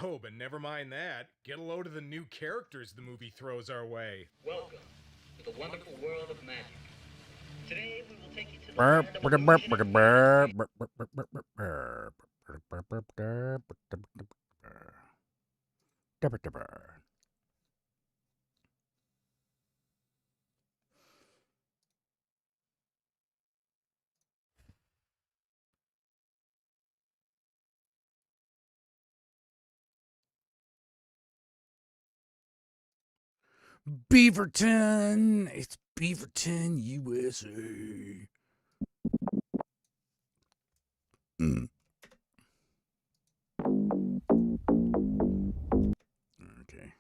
Oh, but never mind that. Get a load of the new characters the movie throws our way. Welcome to the wonderful world of magic. Today we will take you to the land of illusion and magic. Beaverton! It's Beaverton, USA. Okay.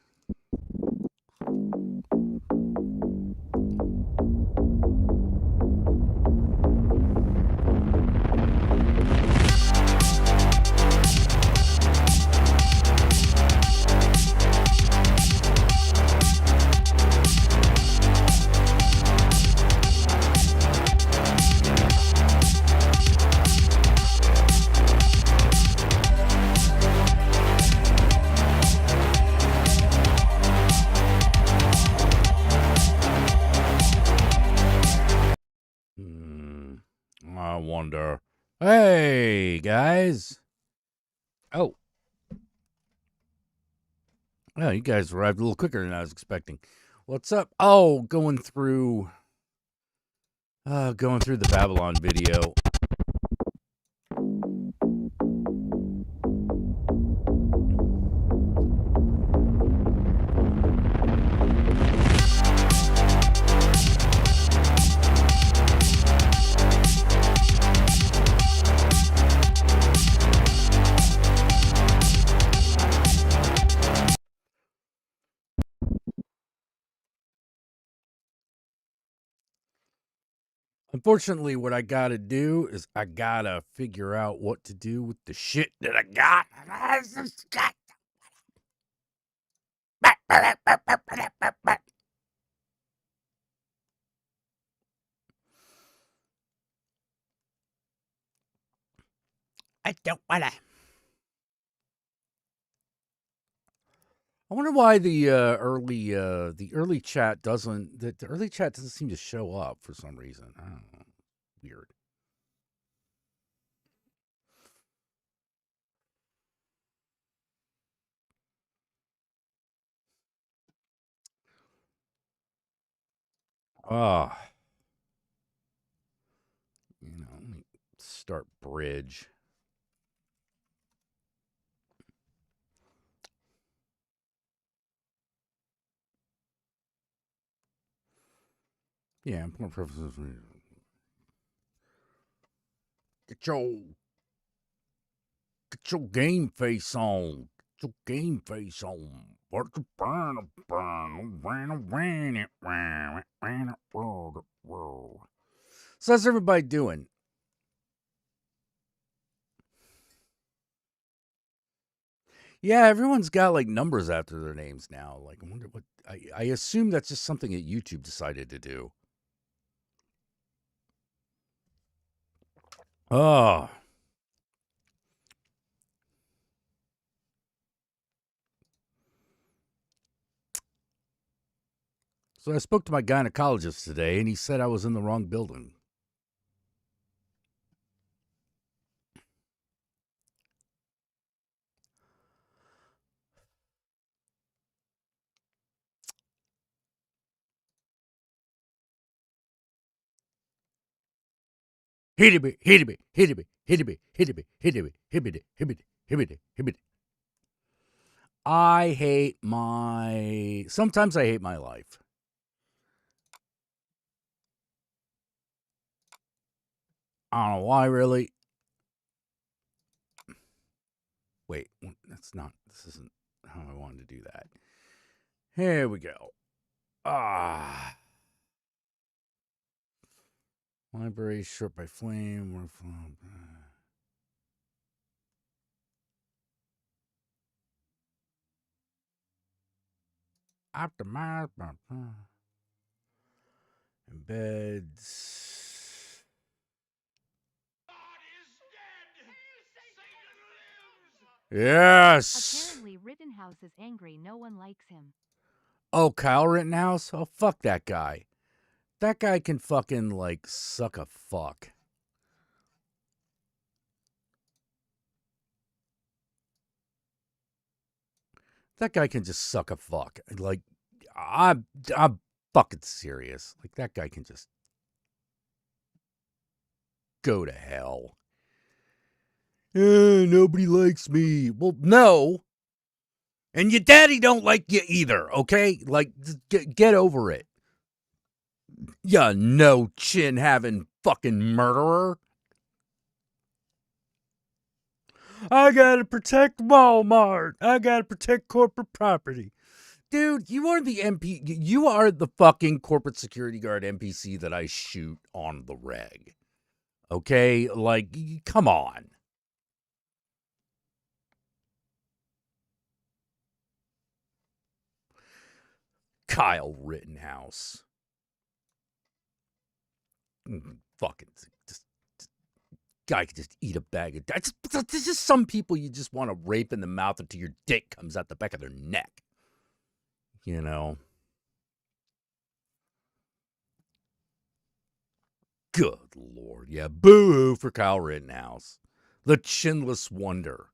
I wonder. Hey, guys. Oh. Oh, you guys arrived a little quicker than I was expecting. What's up? Oh, going through the Babylon video. Unfortunately, what I gotta do is I gotta figure out what to do with the shit that I got. I don't wanna. I wonder why the early chat doesn't the early chat doesn't seem to show up for some reason. I don't know. Weird. Ah. Let me start bridge. Yeah, more purposes. Get your game face on. Get your game face on. So how's everybody doing? Yeah, everyone's got like numbers after their names now. Like, I wonder what. I assume that's just something that YouTube decided to do. Oh. So I spoke to my gynecologist today, and he said I was in the wrong building. Hibbity, hibbity, hibbity, hibbity, hibbity, hibbity, hibbity, hibbity, hibbity, hibbity. Sometimes I hate my life. I don't know why, really. Wait, this isn't how I wanted to do that. Here we go. Library short by flame. Optimize. Embeds. Yes. Apparently, Rittenhouse is angry no one likes him. Oh, Kyle Rittenhouse? Oh, fuck that guy. That guy can fucking, like, suck a fuck. That guy can just suck a fuck. Like, I'm fucking serious. Like, that guy can just go to hell. Nobody likes me. Well, no. And your daddy don't like you either, okay? Like, get over it. You no chin having fucking murderer. I gotta protect Walmart. I gotta protect corporate property. Dude, you are the MP. You are the fucking corporate security guard NPC that I shoot on the reg. Okay? Like, come on. Kyle Rittenhouse. Fucking just guy could just eat a bag of. There's just some people you just want to rape in the mouth until your dick comes out the back of their neck. You know? Good Lord. Yeah, boo-hoo for Kyle Rittenhouse. The chinless wonder.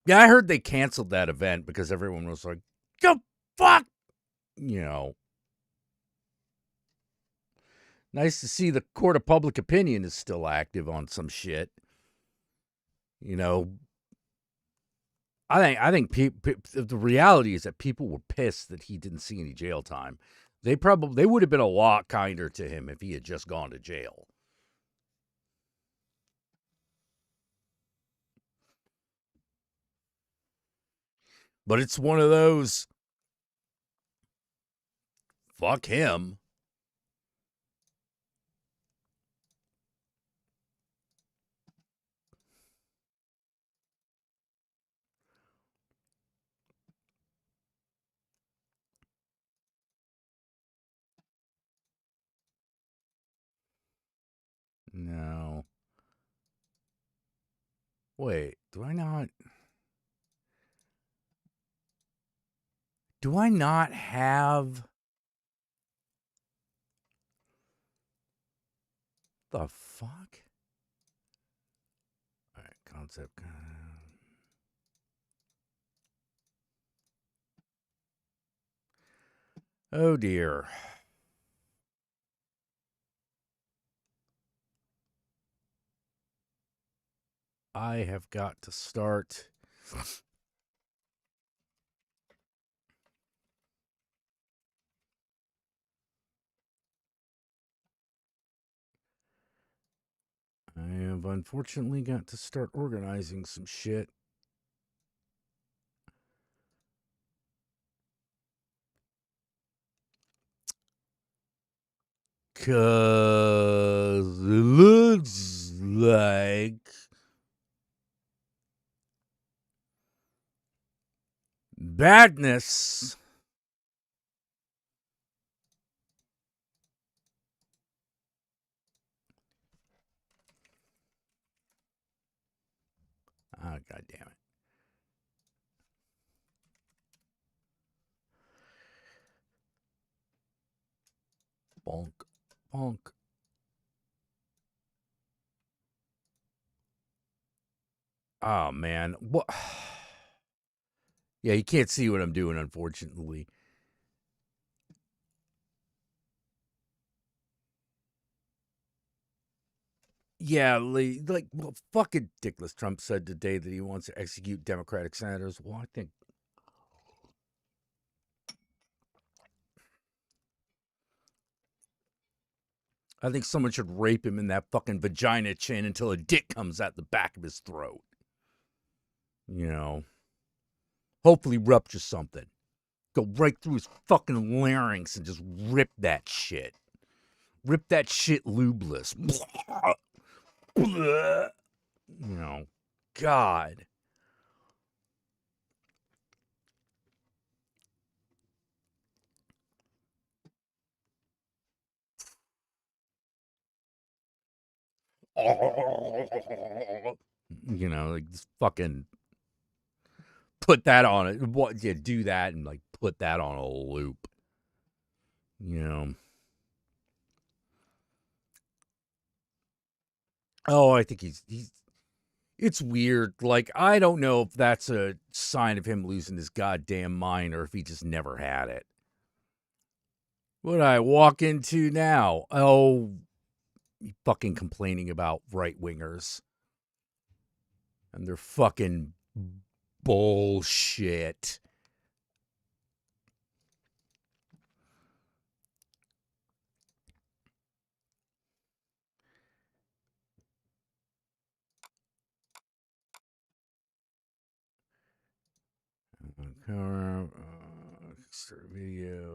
Yeah, I heard they canceled that event because everyone was like, go fuck! You know. Nice to see the court of public opinion is still active on some shit. You know, I think the reality is that people were pissed that he didn't see any jail time. They would have been a lot kinder to him if he had just gone to jail. But it's one of those, fuck him. No. Wait, do I not have the fuck? All right, concept. Oh dear. I have got to start. I have unfortunately got to start organizing some shit. Cause it looks like badness. Oh, God damn it. Bonk. Bonk. Oh, man. What? Yeah, you can't see what I'm doing, unfortunately. Yeah, like, well, fucking dickless. Trump said today that he wants to execute Democratic senators. Well, I think someone should rape him in that fucking vagina chin until a dick comes out the back of his throat. You know, hopefully rupture something. Go right through his fucking larynx and just rip that shit. Rip that shit lubeless. You know, God. You know, like this fucking put that on it. What? Yeah, do that and like put that on a loop. You know. Oh, I think he's. It's weird. Like, I don't know if that's a sign of him losing his goddamn mind or if he just never had it. What I walk into now? Oh, fucking complaining about right wingers and their fucking bullshit. Start videos.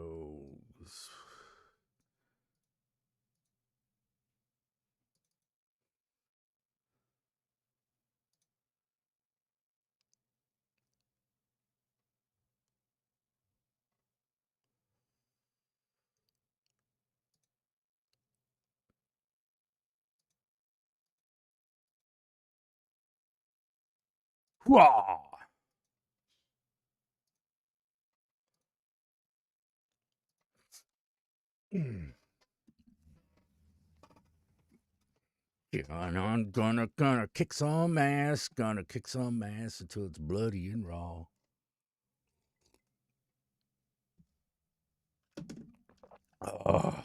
Wah! Gonna kick some ass. Gonna kick some ass until it's bloody and raw. Ugh.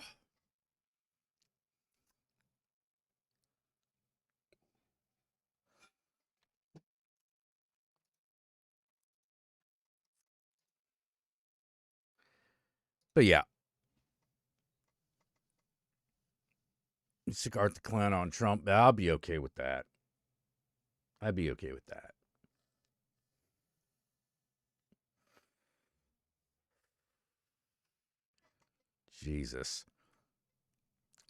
But yeah, stick Art the Clown on Trump. I'll be okay with that. I'd be okay with that. Jesus.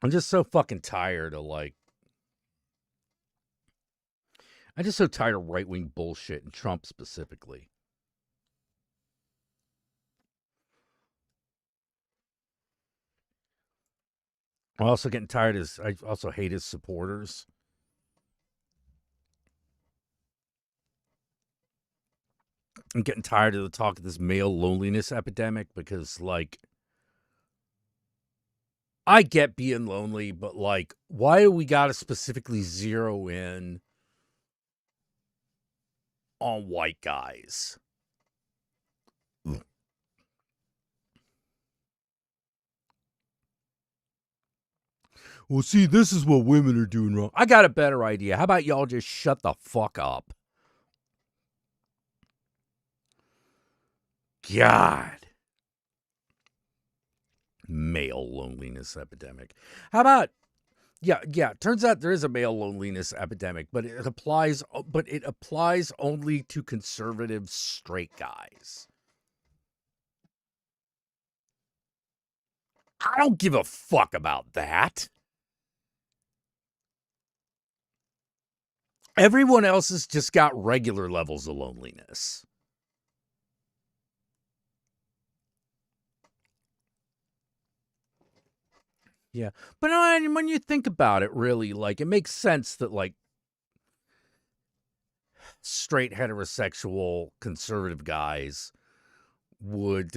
I'm just so fucking tired of like. I'm just so tired of right wing bullshit and Trump specifically. I'm also getting tired of. I also hate his supporters. I'm getting tired of the talk of this male loneliness epidemic because, like, I get being lonely, but like, why do we got to specifically zero in on white guys? Well, see, this is what women are doing wrong. I got a better idea. How about y'all just shut the fuck up? God. Male loneliness epidemic. How about yeah, turns out there is a male loneliness epidemic, but it applies only to conservative straight guys. I don't give a fuck about that. Everyone else has just got regular levels of loneliness. Yeah. But when you think about it, really, like, it makes sense that, like, straight heterosexual conservative guys would,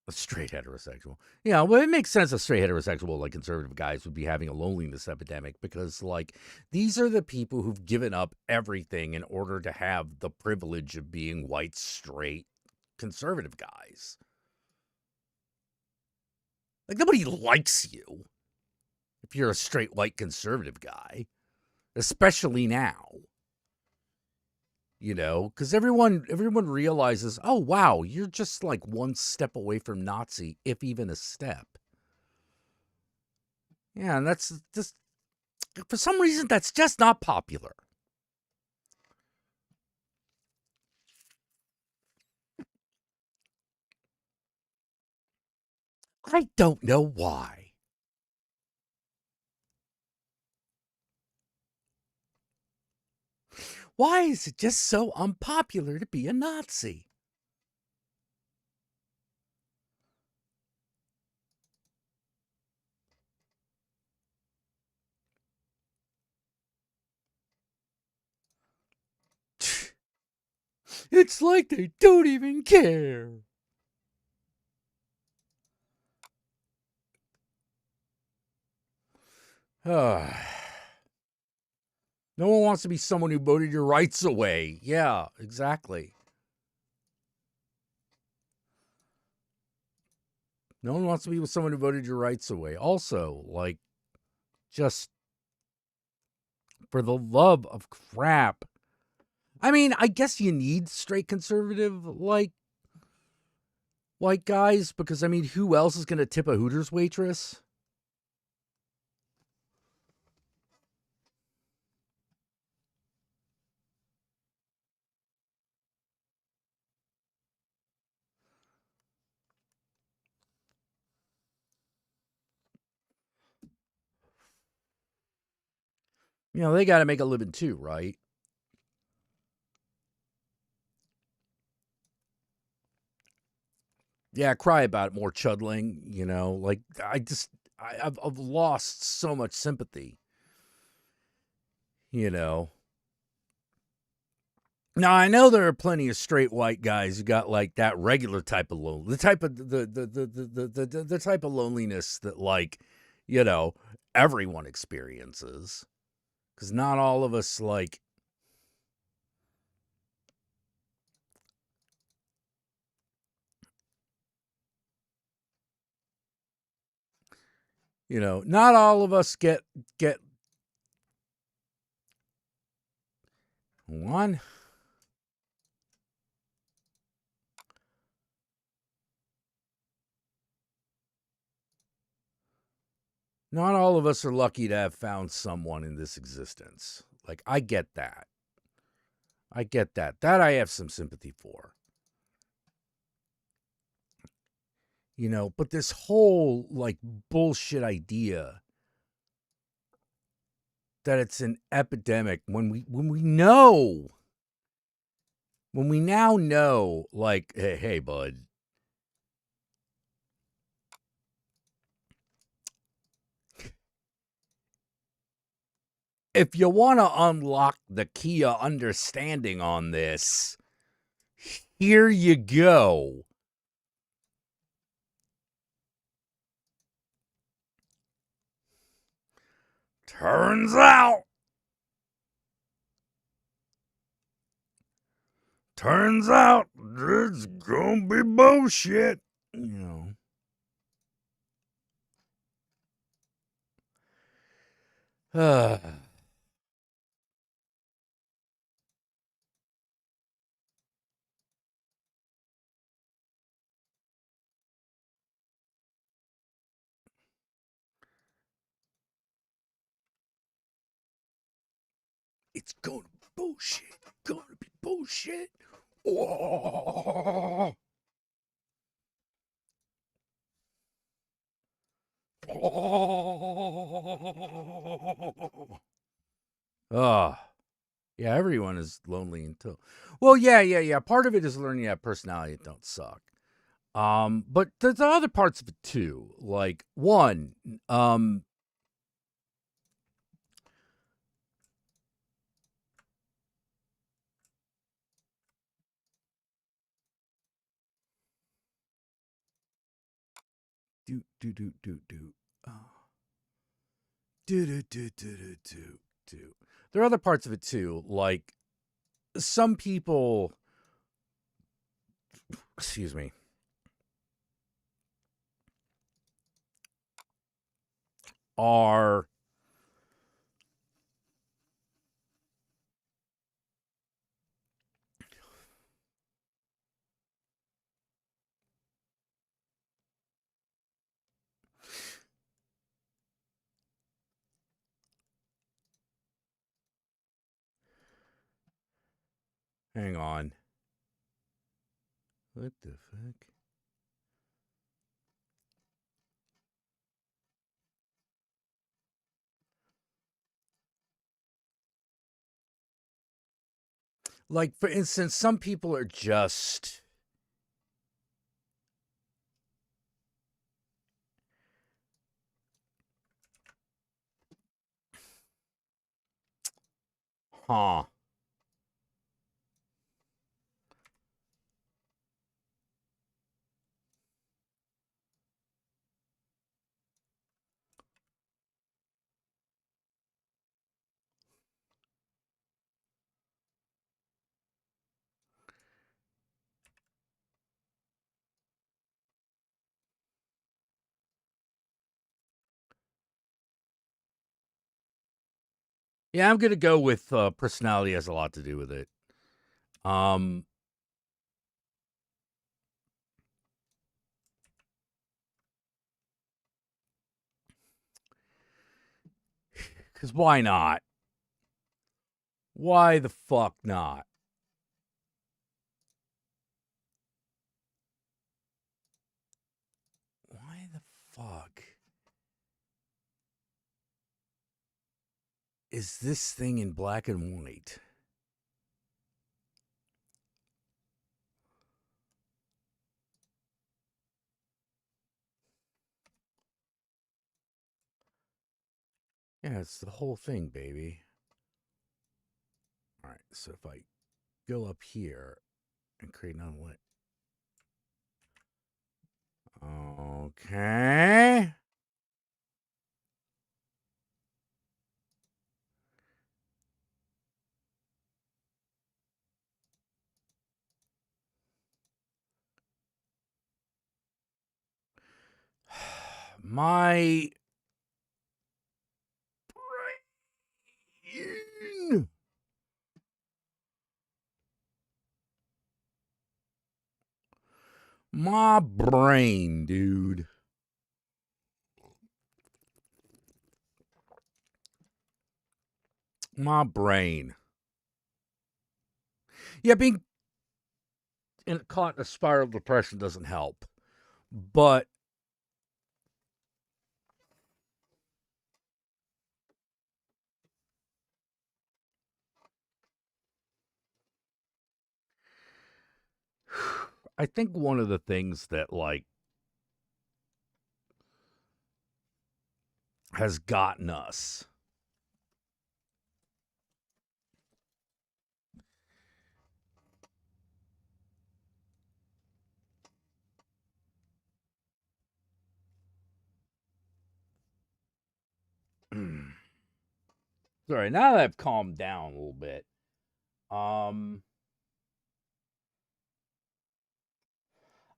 straight heterosexual. Yeah, well, it makes sense that straight heterosexual, like, conservative guys would be having a loneliness epidemic because, like, these are the people who've given up everything in order to have the privilege of being white, straight, conservative guys. Like, nobody likes you if you're a straight white conservative guy, especially now. You know, because everyone realizes, oh wow, you're just like one step away from Nazi, if even a step. Yeah, and that's just for some reason that's just not popular. I don't know why. Why is it just so unpopular to be a Nazi? It's like they don't even care. No one wants to be someone who voted your rights away. Yeah, exactly. No one wants to be with someone who voted your rights away. Also, like, just for the love of crap. I mean, I guess you need straight conservative, like, white guys, because, I mean, who else is going to tip a Hooters waitress? You know, they got to make a living too, right? Yeah, cry about it more, Chudling. You know, like, I've lost so much sympathy. You know. Now I know there are plenty of straight white guys who got like that regular type of the type of the type of loneliness that, like, you know, everyone experiences. Because not all of us, like, you know, not all of us get one. Not all of us are lucky to have found someone in this existence. Like, I get that. I get that. That I have some sympathy for. You know, but this whole, like, bullshit idea that it's an epidemic when we now know, like, hey bud, if you want to unlock the key of understanding on this, here you go. Turns out it's gonna be bullshit. You know. It's gonna be bullshit. Gonna be bullshit. Oh. Oh. Yeah, everyone is lonely until. Well, yeah. Part of it is learning that personality that don't suck. But there's other parts of it too. Like, one, do do do do do. Do. There are other parts of it too. Like, some people, excuse me, are hang on. What the fuck? Like, for instance, some people are just huh. Yeah, I'm gonna go with personality has a lot to do with it. Because why not? Why the fuck not? Why the fuck is this thing in black and white? Yeah, it's the whole thing, baby. All right, so if I go up here and create another one. Okay. My brain. My brain, dude. My brain. Yeah, being caught in a spiral depression doesn't help. But I think one of the things that like has gotten us sorry, now that I've calmed down a little bit,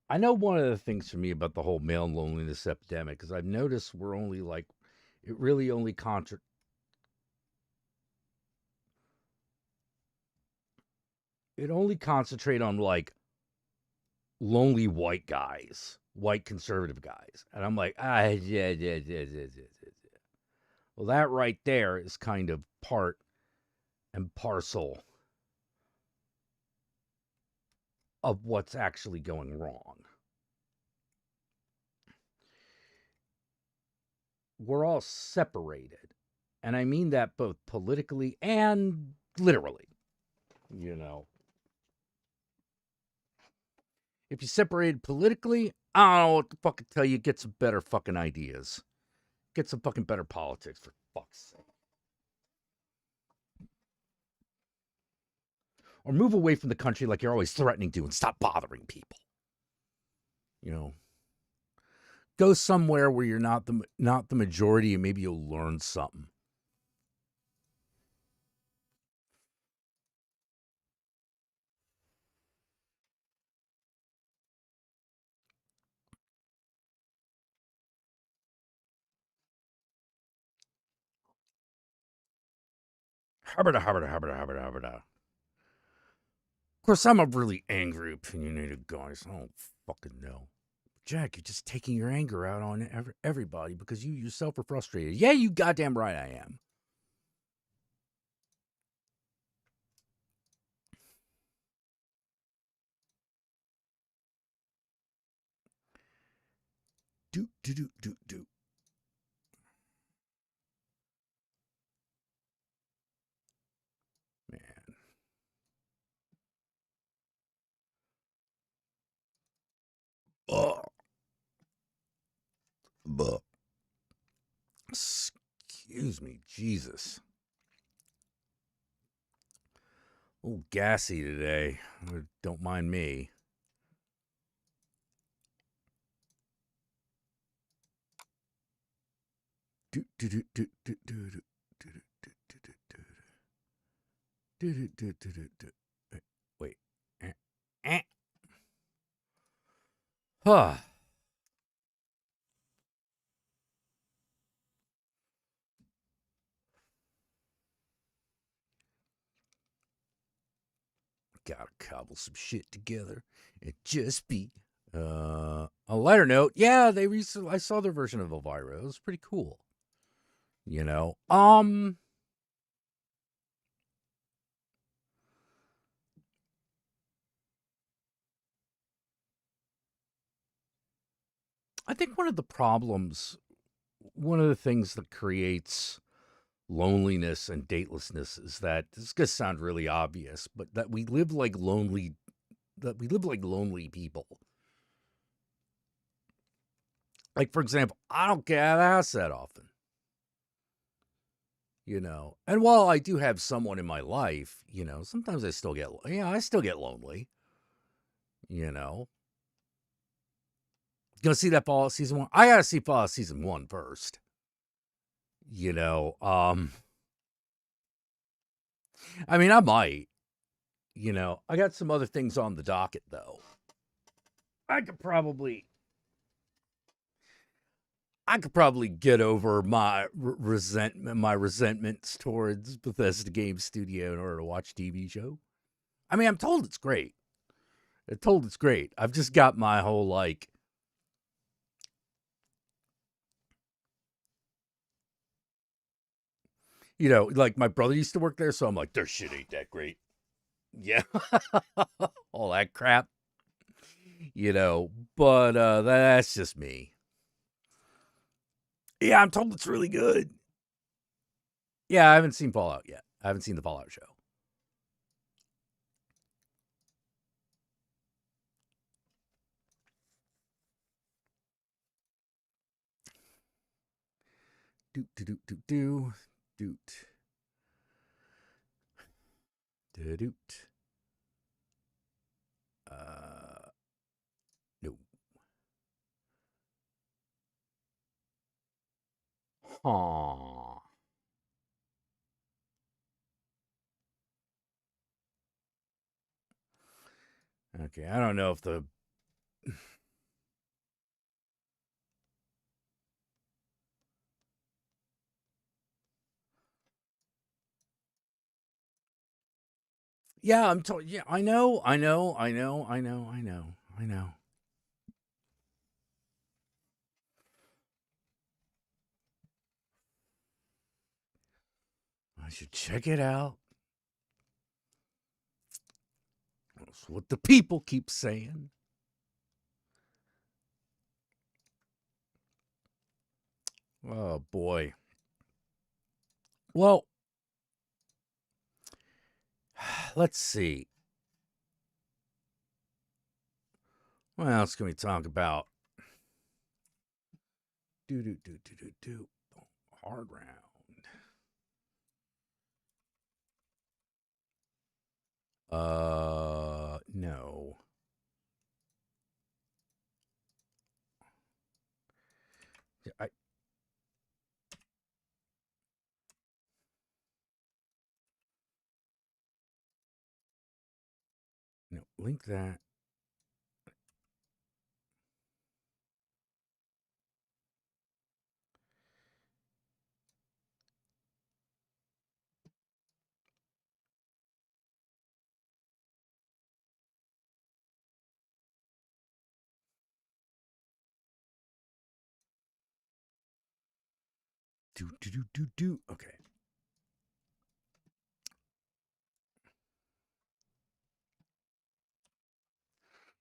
I know one of the things for me about the whole male loneliness epidemic is I've noticed we're only like, it really only it only concentrate on like lonely white guys, white conservative guys. And I'm like, yeah. Well, that right there is kind of part and parcel of what's actually going wrong. We're all separated. And I mean that both politically and literally, you know. If you separated politically, I don't know what to fucking tell you. Get some better fucking ideas. Get some fucking better politics, for fuck's sake. Or move away from the country like you're always threatening to and stop bothering people. You know, go somewhere where you're not the majority and maybe you'll learn something. Of course, I'm a really angry, opinionated guy, so I don't fucking know. Jack, you're just taking your anger out on everybody because you yourself are frustrated. Yeah, you goddamn right I am. Do. Man. Oh. Buh. Excuse me, Jesus. A little gassy today. Don't mind me. Wait. Huh. gotta cobble some shit together and just be. A lighter note, yeah, I saw their version of Elvira. It was pretty cool. You know, I think one of the things that creates loneliness and datelessness is that this is gonna sound really obvious, but that we live like lonely people. Like, for example, I don't get out of the house that often. You know, and while I do have someone in my life, you know, sometimes I still get lonely. You know, gonna see that Fallout season 1. I gotta see Fallout season 1 first. You know, I mean, I might. You know, I got some other things on the docket though. I could probably get over my resentments towards Bethesda Game Studio in order to watch TV show. I mean, I'm told it's great. I've just got my whole like, you know, like my brother used to work there, so I'm like, their shit ain't that great. Yeah, all that crap. You know, but that's just me. Yeah, I'm told it's really good. Yeah, I haven't seen Fallout yet. I haven't seen the Fallout show. Doot doot doot doot doot doot doot. No. Huh. Okay, I don't know if the Yeah, I'm told. Yeah, I know. I should check it out. That's what the people keep saying. Oh boy. Well, let's see. What else can we talk about? Do. Hard round. No. I no link that. Do. Okay.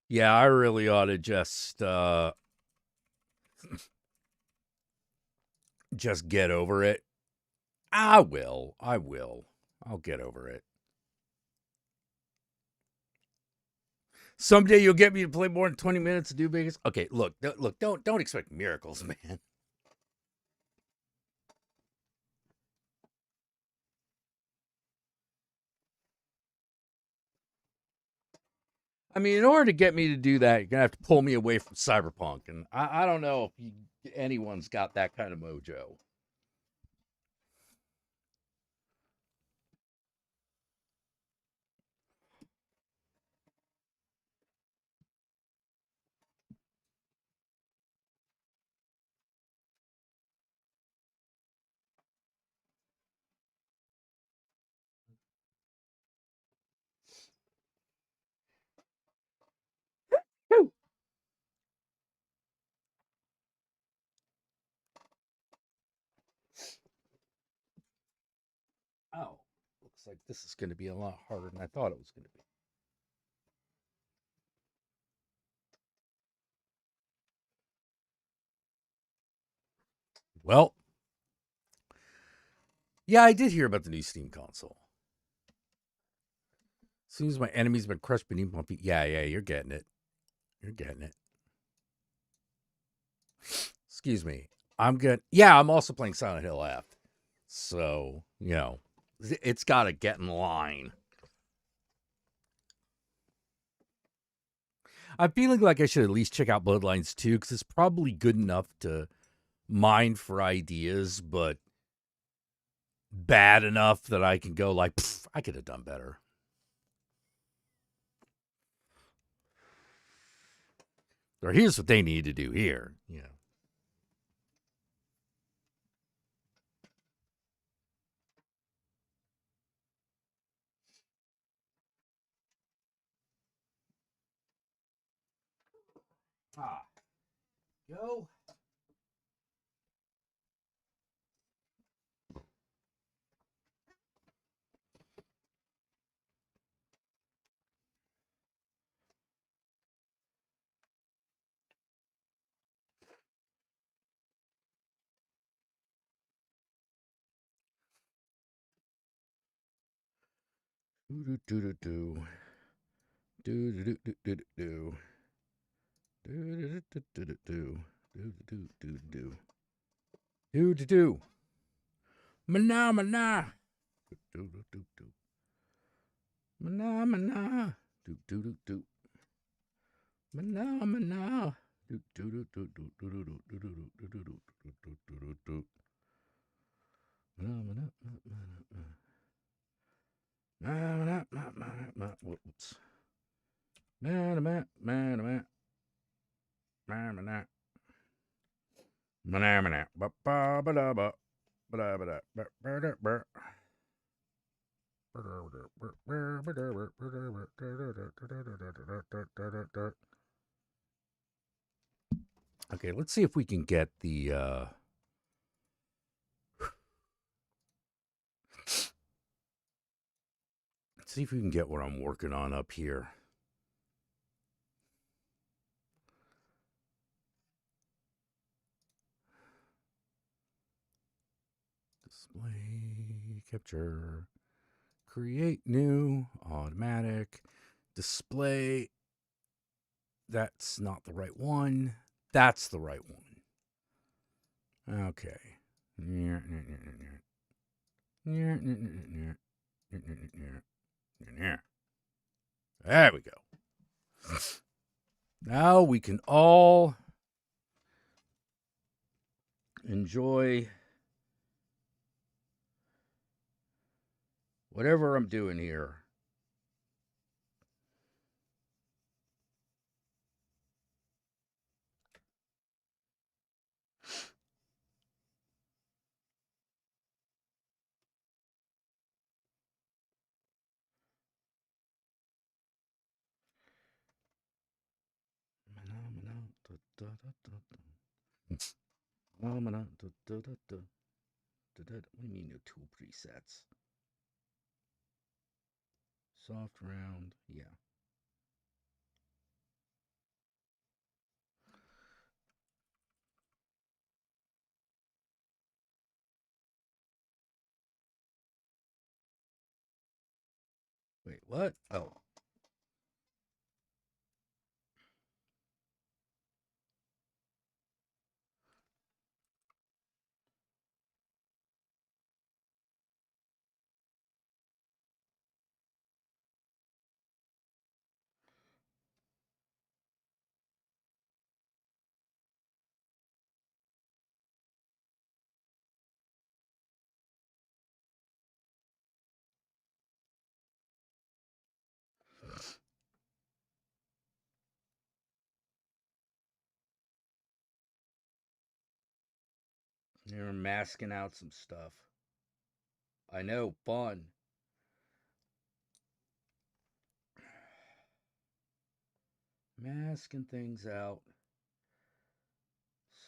Yeah, I really ought to just get over it. I will. I'll get over it. Someday you'll get me to play more than 20 minutes of New Vegas. Okay, look, don't expect miracles, man. I mean, in order to get me to do that, you're gonna have to pull me away from Cyberpunk, and I don't know if anyone's got that kind of mojo. Looks like this is going to be a lot harder than I thought it was going to be. Well, yeah, I did hear about the new Steam console. As soon as my enemy's been crushed beneath my feet. Yeah, you're getting it. You're getting it. Excuse me. I'm good. Yeah, I'm also playing Silent Hill F. So, it's got to get in line. I'm feeling like I should at least check out Bloodlines 2 because it's probably good enough to mine for ideas, but bad enough that I can go like, I could have done better. Or here's what they need to do here. Go. Do do do do do do do do do do do do do do do do do do do do mana mana do do do do mana mana do do do do mana mana do do do do do do do do do do do do do whoops. Okay, let's see if we can get the let's see if we can get what I'm working on up here. Display capture. Create new automatic display. That's not the right one. That's the right one. Okay. There we go. Now we can all enjoy whatever I'm doing here. What do you mean no tool presets? Soft round, yeah. Wait, what? Oh. You're masking out some stuff. I know, fun. Masking things out.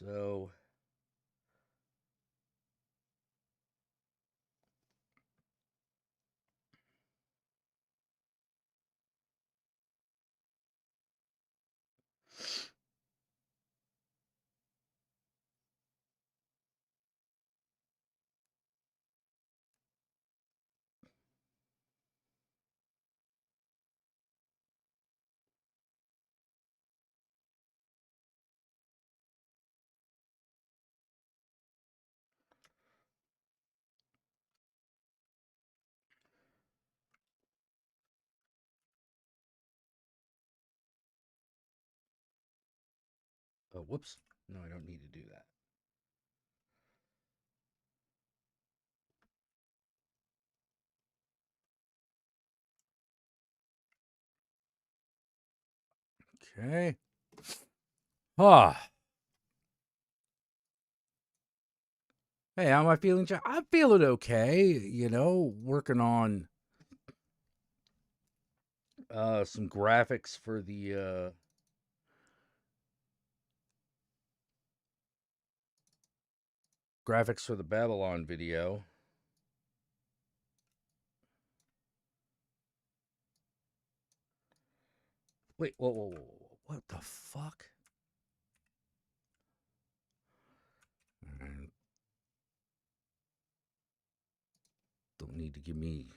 So Oh, whoops. No, I don't need to do that. Okay. Ah. Hey, how am I feeling? I'm feeling okay. You know, working on some graphics for the Babylon video. Wait, whoa. What the fuck? Mm, Don't need to give me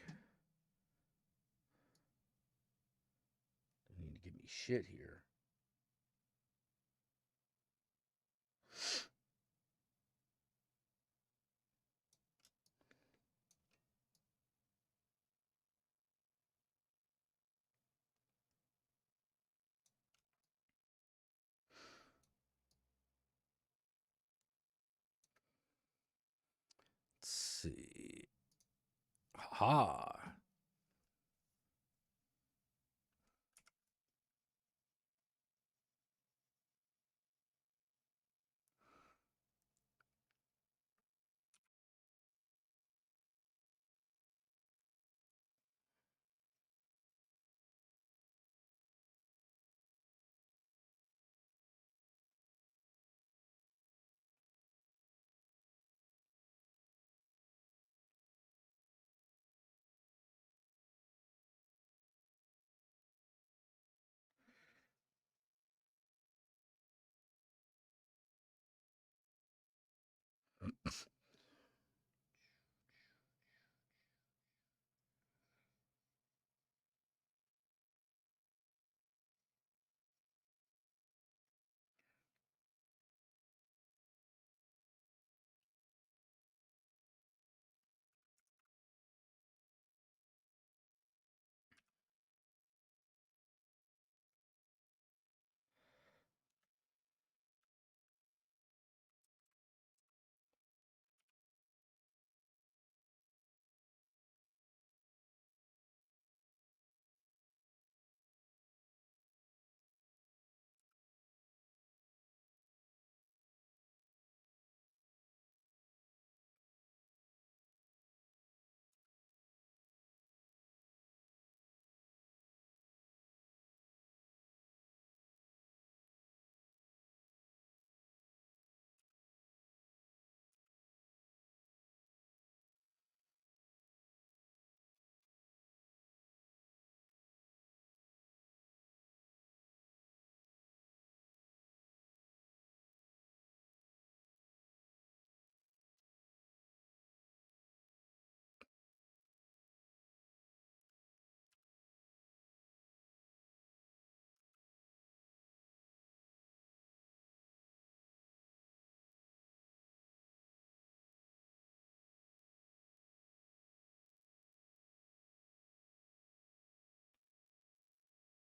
shit here. Let's see. Ha.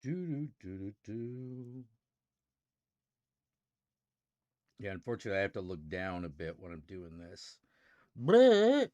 Do. Yeah, unfortunately, I have to look down a bit when I'm doing this. But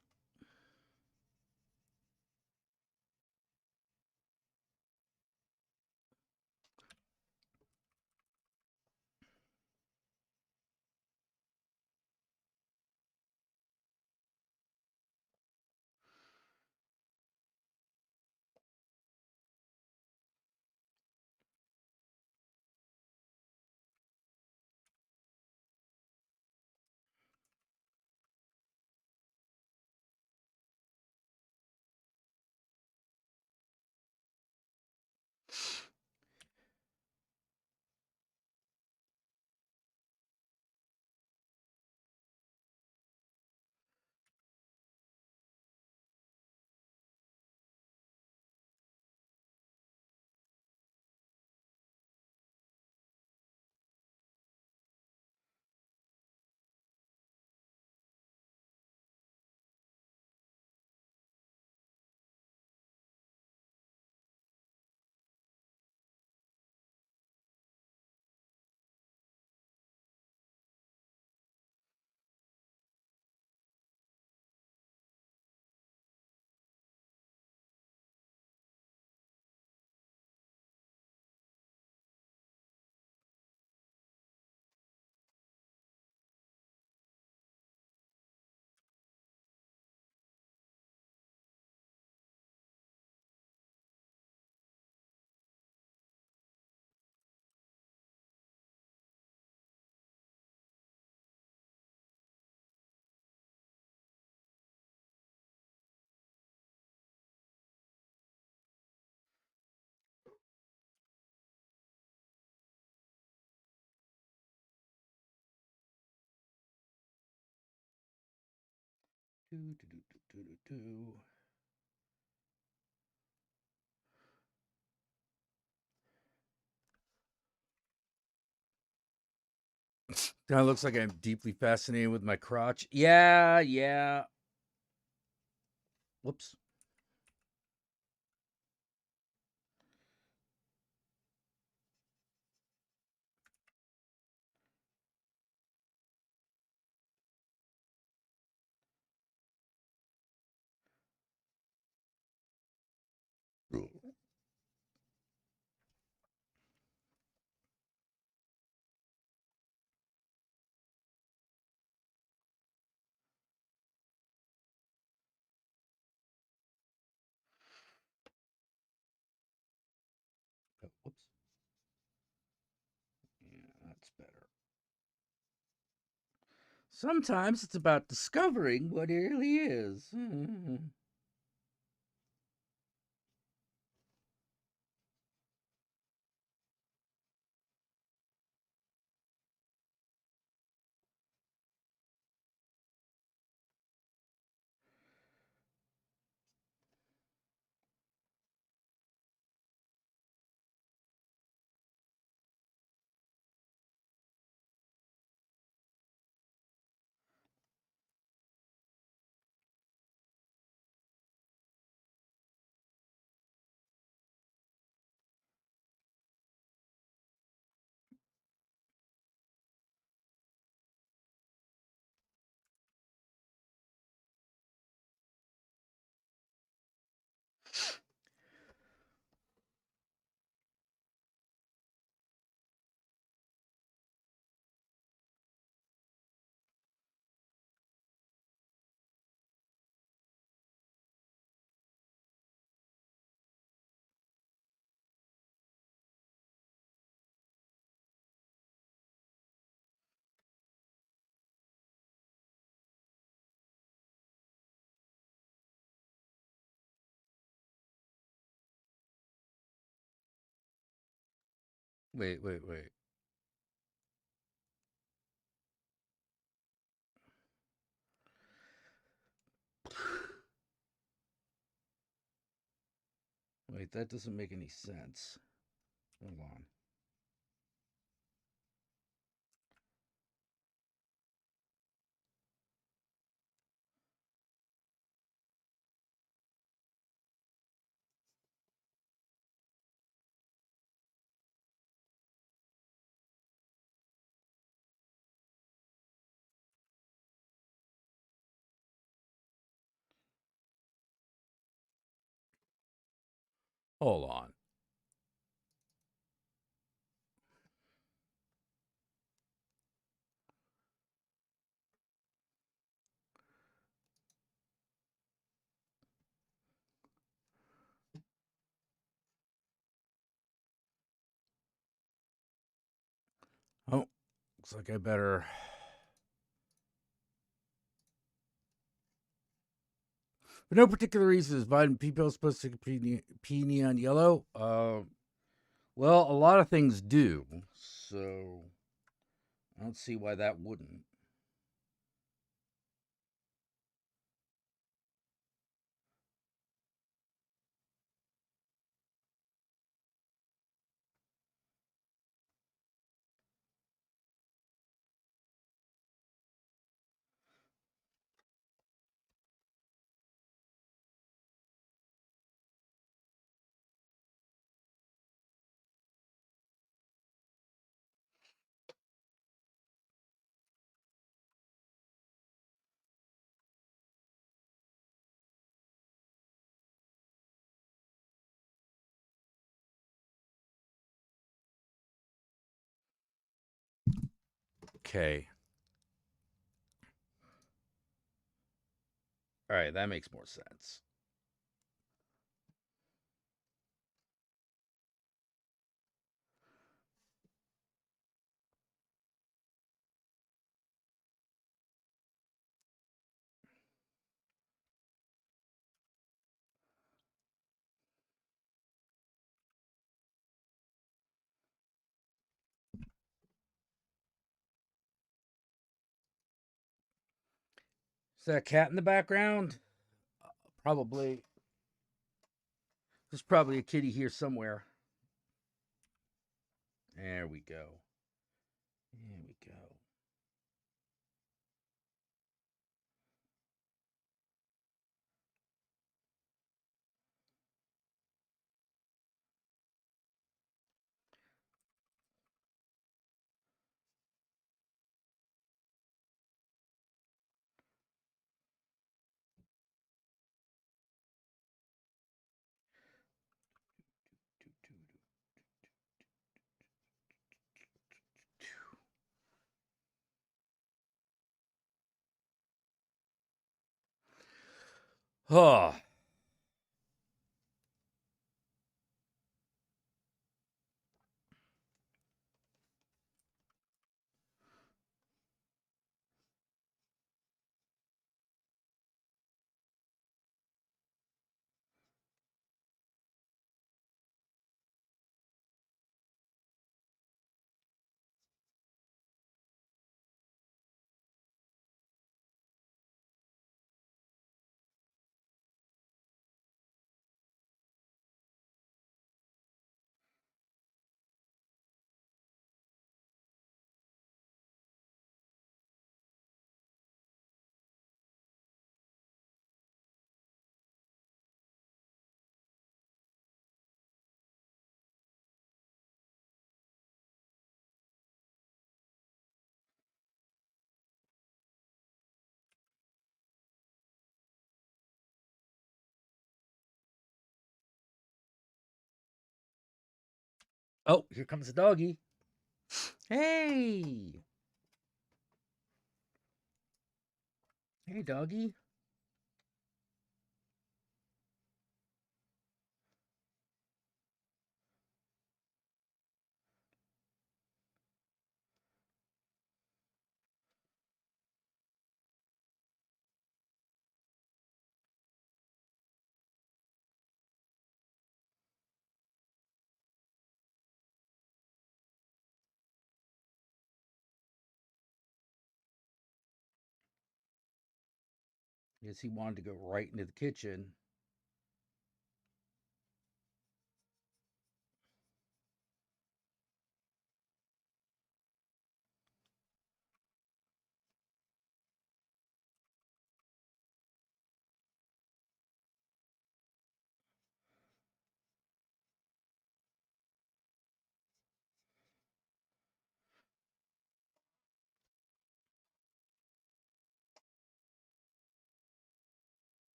Kind of looks like I'm deeply fascinated with my crotch. Yeah, yeah. Whoops. Oh, whoops. Yeah, that's better. Sometimes it's about discovering what it really is. Wait. Wait, that doesn't make any sense. Hold on. Hold on. Oh, looks like I better. For no particular reason, is vitamin people supposed to be neon yellow? Well, a lot of things do, so I don't see why that wouldn't. Okay. All right, that makes more sense. Is that a cat in the background? Probably. There's probably a kitty here somewhere. There we go. There we go. Oh. Oh, here comes the doggy. Hey. Hey, doggy. Guess he wanted to go right into the kitchen.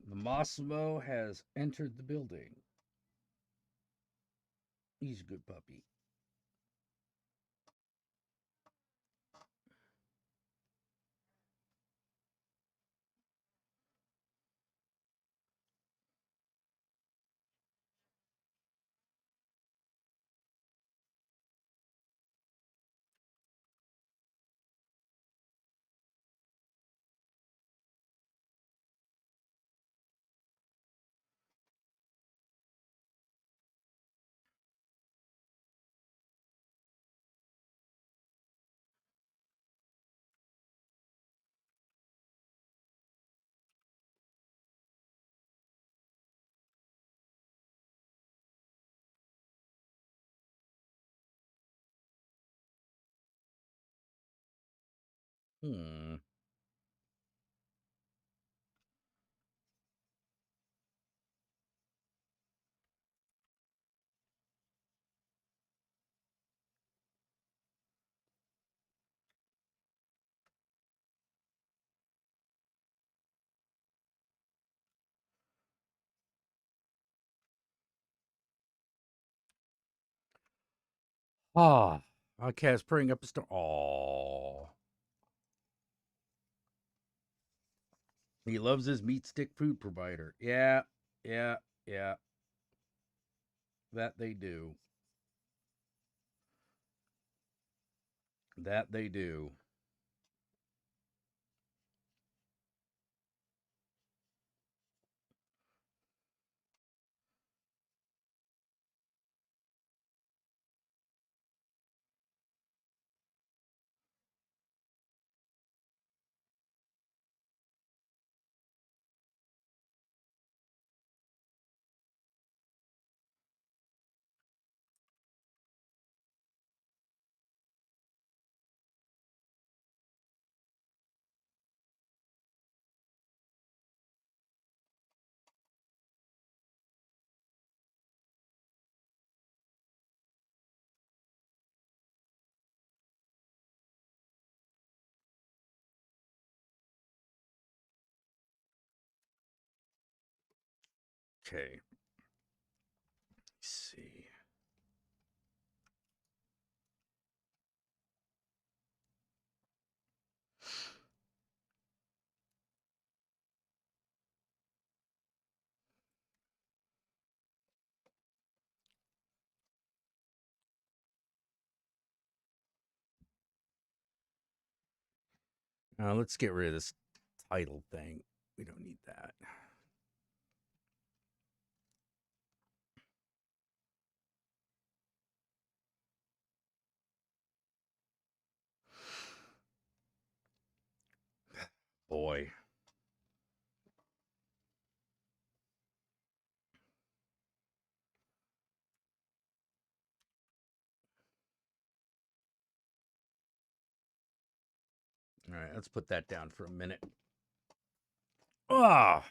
The Massimo has entered the building. He's a good puppy. Hmm. Ah, a cat's putting up a storm. Oh, he loves his meat stick food provider. Yeah, yeah, yeah. That they do. That they do. Okay. Let's see. Let's get rid of this title thing. We don't need that. Boy. All right, let's put that down for a minute. Ah,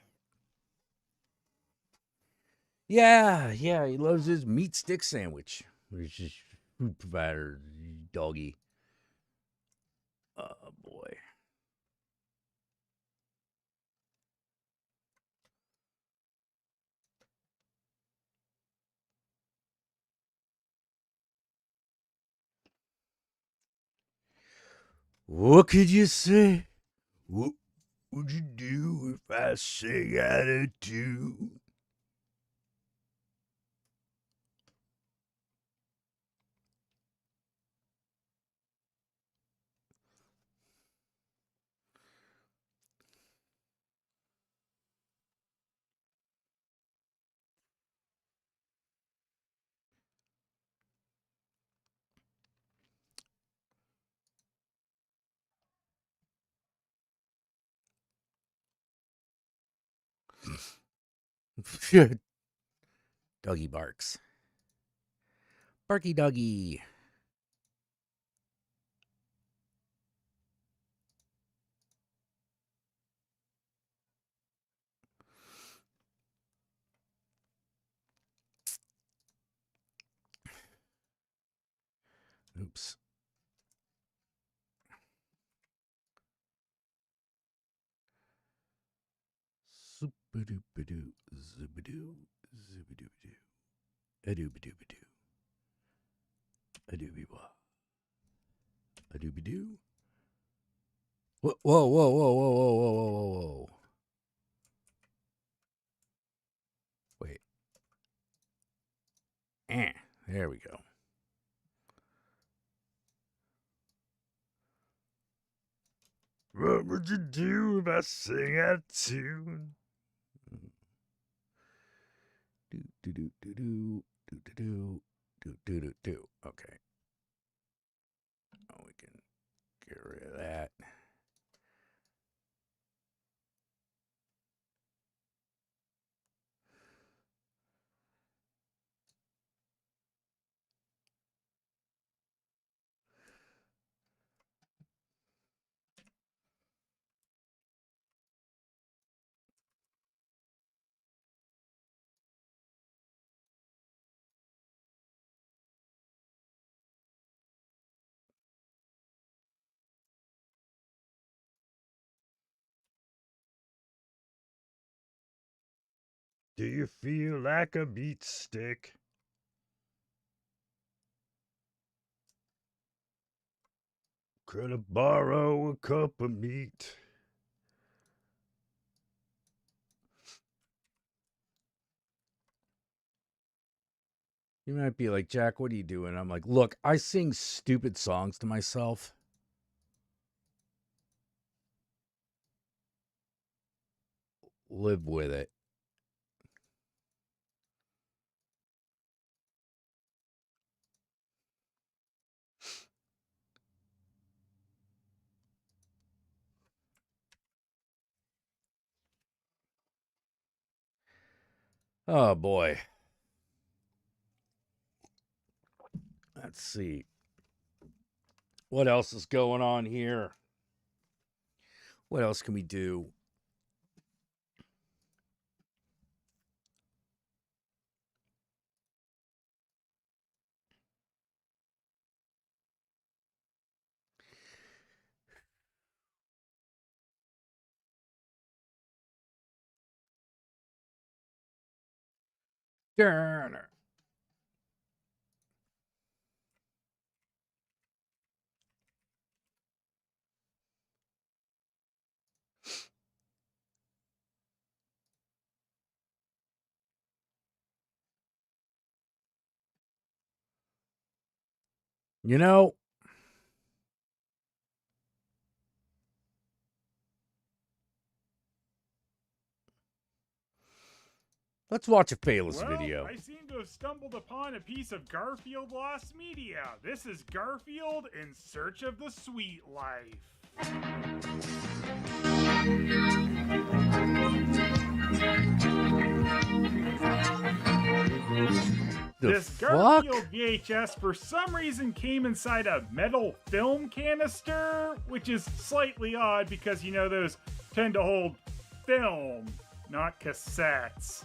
yeah, yeah. He loves his meat stick sandwich, which is food provider doggy. Oh boy. What could you say? What would you do if I sang out of tune? Doggy barks. Barky doggy. Oops. Super-doo-ba-doo, zooba-doo, zooba-doo-ba-doo, a-doo-ba-doo-ba-doo, a-doo-be-wah, a-doo-be-doo. Whoa, whoa, whoa, whoa, whoa, whoa, whoa, whoa, whoa, whoa. Wait. There we go. What would you do if I sang out of tune? Do do do do do do do do do do do. Okay. Oh, we can get rid of that. Do you feel like a beat stick? Could I borrow a cup of meat? You might be like, Jack, what are you doing? I'm like, look, I sing stupid songs to myself. Live with it. Oh, boy. Let's see. What else is going on here? What else can we do? Turner. You know, let's watch a Phaelus video. I seem to have stumbled upon a piece of Garfield lost media. This is Garfield in search of the sweet life. This Garfield VHS for some reason came inside a metal film canister, which is slightly odd because, you know, those tend to hold film, not cassettes.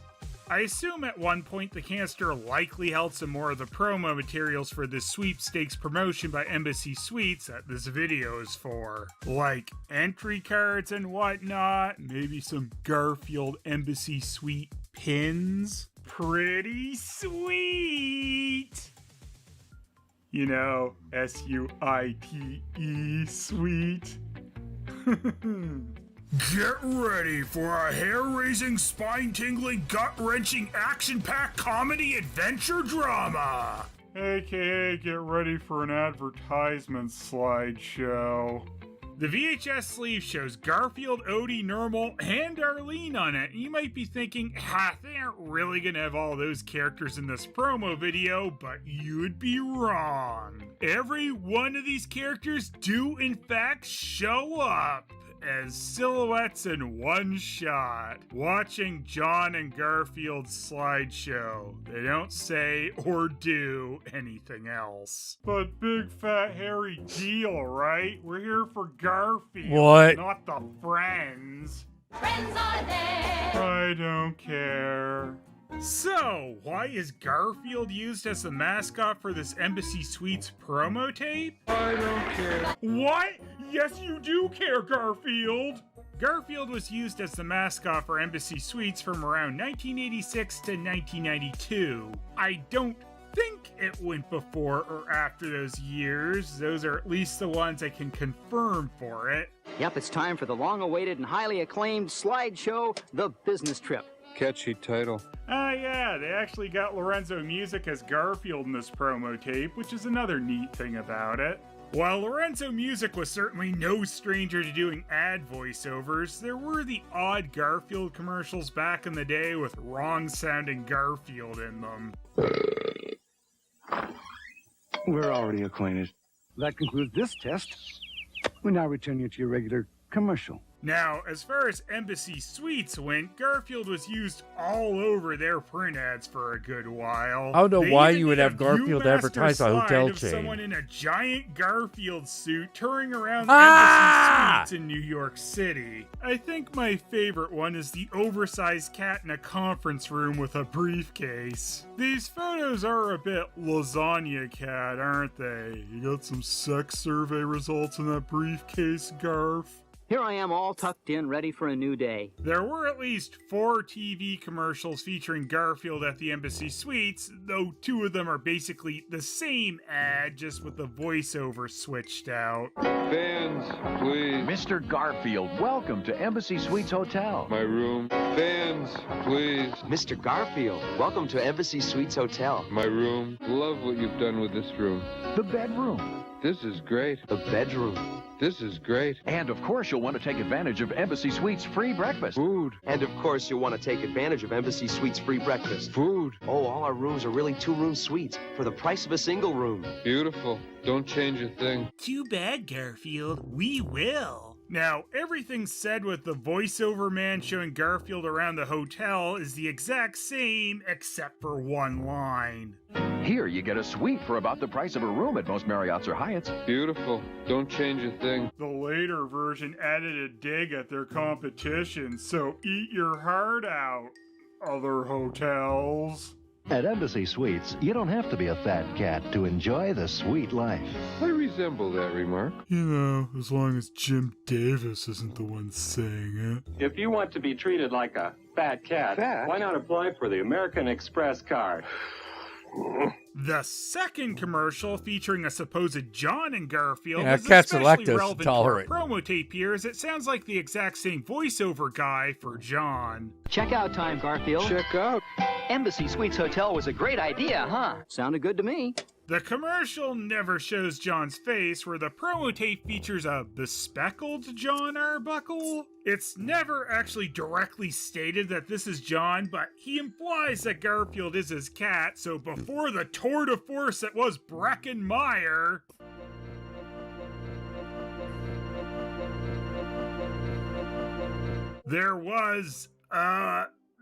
I assume at one point the canister likely held some more of the promo materials for this sweepstakes promotion by Embassy Suites that this video is for. Like entry cards and whatnot, maybe some Garfield Embassy Suite pins. Pretty sweet! You know, S-U-I-T-E, sweet. Get ready for a hair-raising, spine-tingling, gut-wrenching, action-packed comedy adventure drama! AKA get ready for an advertisement slideshow. The VHS sleeve shows Garfield, Odie, Normal, and Arlene on it. You might be thinking, they aren't really gonna have all those characters in this promo video, but you'd be wrong. Every one of these characters do in fact show up as silhouettes in one shot, watching John and Garfield's slideshow. They don't say or do anything else. But big fat hairy deal, right? We're here for Garfield, What? not the friends. Friends are there. I don't care. So, why is Garfield used as the mascot for this Embassy Suites promo tape? I don't care. What? Yes, you do care, Garfield! Garfield was used as the mascot for Embassy Suites from around 1986 to 1992. I don't think it went before or after those years. Those are at least the ones I can confirm for it. Yep, it's time for the long-awaited and highly acclaimed slideshow, The Business Trip. Catchy title. Yeah, they actually got Lorenzo Music as Garfield in this promo tape, which is another neat thing about it. While Lorenzo Music was certainly no stranger to doing ad voiceovers, there were the odd Garfield commercials back in the day with wrong-sounding Garfield in them. We're already acquainted. That concludes this test. We now return you to your regular commercial. Now, as far as Embassy Suites went, Garfield was used all over their print ads for a good while. I don't know They why even you would did a have Garfield Viewmaster advertise a slide hotel of chain. Someone in a giant Garfield suit touring around Ah! Embassy Suites in New York City. I think my favorite one is the oversized cat in a conference room with a briefcase. These photos are a bit lasagna cat, aren't they? You got some sex survey results in that briefcase, Garf? Here I am all tucked in, ready for a new day. There were at least 4 TV commercials featuring Garfield at the Embassy Suites, though 2 of them are basically the same ad, just with the voiceover switched out. Fans, please. Mr. Garfield, welcome to Embassy Suites Hotel. My room. Fans, please. Mr. Garfield, welcome to Embassy Suites Hotel. My room. Love what you've done with this room. The bedroom. This is great. The bedroom. This is great. And of course, you'll want to take advantage of Embassy Suites free breakfast. Food. And of course, you'll want to take advantage of Embassy Suites free breakfast. Food. Oh, all our rooms are really 2-room suites for the price of a single room. Beautiful. Don't change a thing. Too bad, Garfield. We will. Now, everything said with the voiceover man showing Garfield around the hotel is the exact same, except for one line. Here, you get a suite for about the price of a room at most Marriotts or Hyatts. Beautiful. Don't change a thing. The later version added a dig at their competition, so eat your heart out, other hotels. At Embassy Suites, you don't have to be a fat cat to enjoy the sweet life. I resemble that remark. You know, as long as Jim Davis isn't the one saying it. If you want to be treated like a fat cat, why not apply for the American Express card? The second commercial, featuring a supposed John and Garfield, is cats are especially lactose relevant intolerant. to our promo tape here, as it sounds like the exact same voiceover guy for John. Checkout time, Garfield. Check out. Embassy Suites Hotel was a great idea, huh? Sounded good to me. The commercial never shows John's face, where the promo tape features a bespectacled John Arbuckle. It's never actually directly stated that this is John, but he implies that Garfield is his cat, so before the tour de force that was Breckenmeyer, there was,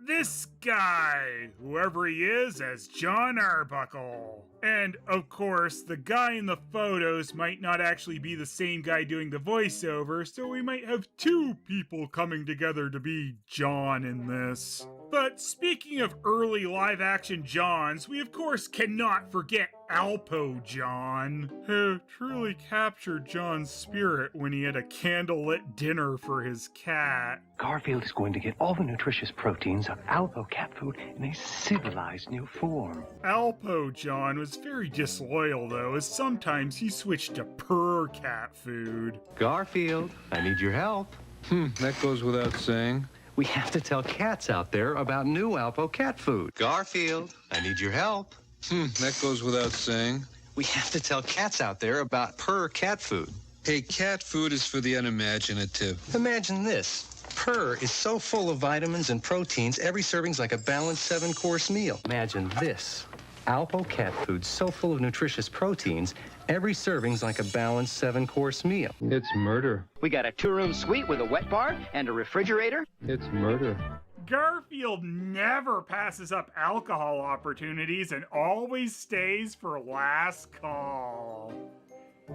this guy, whoever he is, as John Arbuckle. And, of course, the guy in the photos might not actually be the same guy doing the voiceover, so we might have 2 people coming together to be John in this. But speaking of early live-action Johns, we of course cannot forget Alpo John, who truly captured John's spirit when he had a candlelit dinner for his cat. Garfield is going to get all the nutritious proteins of Alpo cat food in a civilized new form. Alpo John was very disloyal, though, as sometimes he switched to purr cat food. Garfield, I need your help. That goes without saying. We have to tell cats out there about new Alpo cat food. Garfield, I need your help. That goes without saying. We have to tell cats out there about purr cat food. Hey, cat food is for the unimaginative. Imagine this. Purr is so full of vitamins and proteins, every serving's like a balanced 7-course meal. Imagine this. Alpo cat food so full of nutritious proteins, every serving's like a balanced 7-course meal. It's murder. We got a 2-room suite with a wet bar and a refrigerator. It's murder. Garfield never passes up alcohol opportunities and always stays for last call.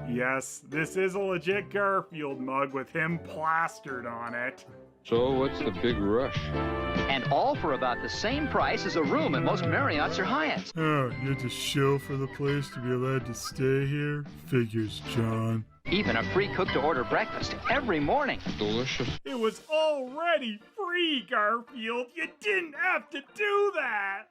Yes, this is a legit Garfield mug with him plastered on it. So what's the big rush? And all for about the same price as a room at most Marriotts or Hyatts. Oh, you had to show for the place to be allowed to stay here? Figures, John. Even a free cook-to-order breakfast every morning. Delicious. It was already free, Garfield. You didn't have to do that.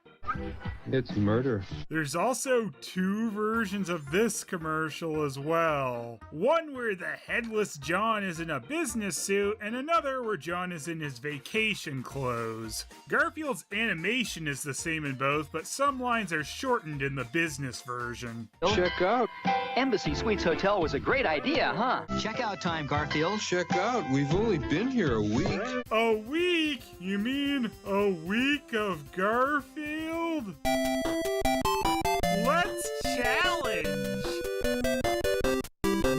It's murder. There's also 2 versions of this commercial as well. One where the headless John is in a business suit, and another where John is in his vacation clothes. Garfield's animation is the same in both, but some lines are shortened in the business version. Check out. Embassy Suites Hotel was a great idea, huh? Checkout time, Garfield. Check out. We've only been here a week. A week? You mean a week of Garfield? Let's challenge!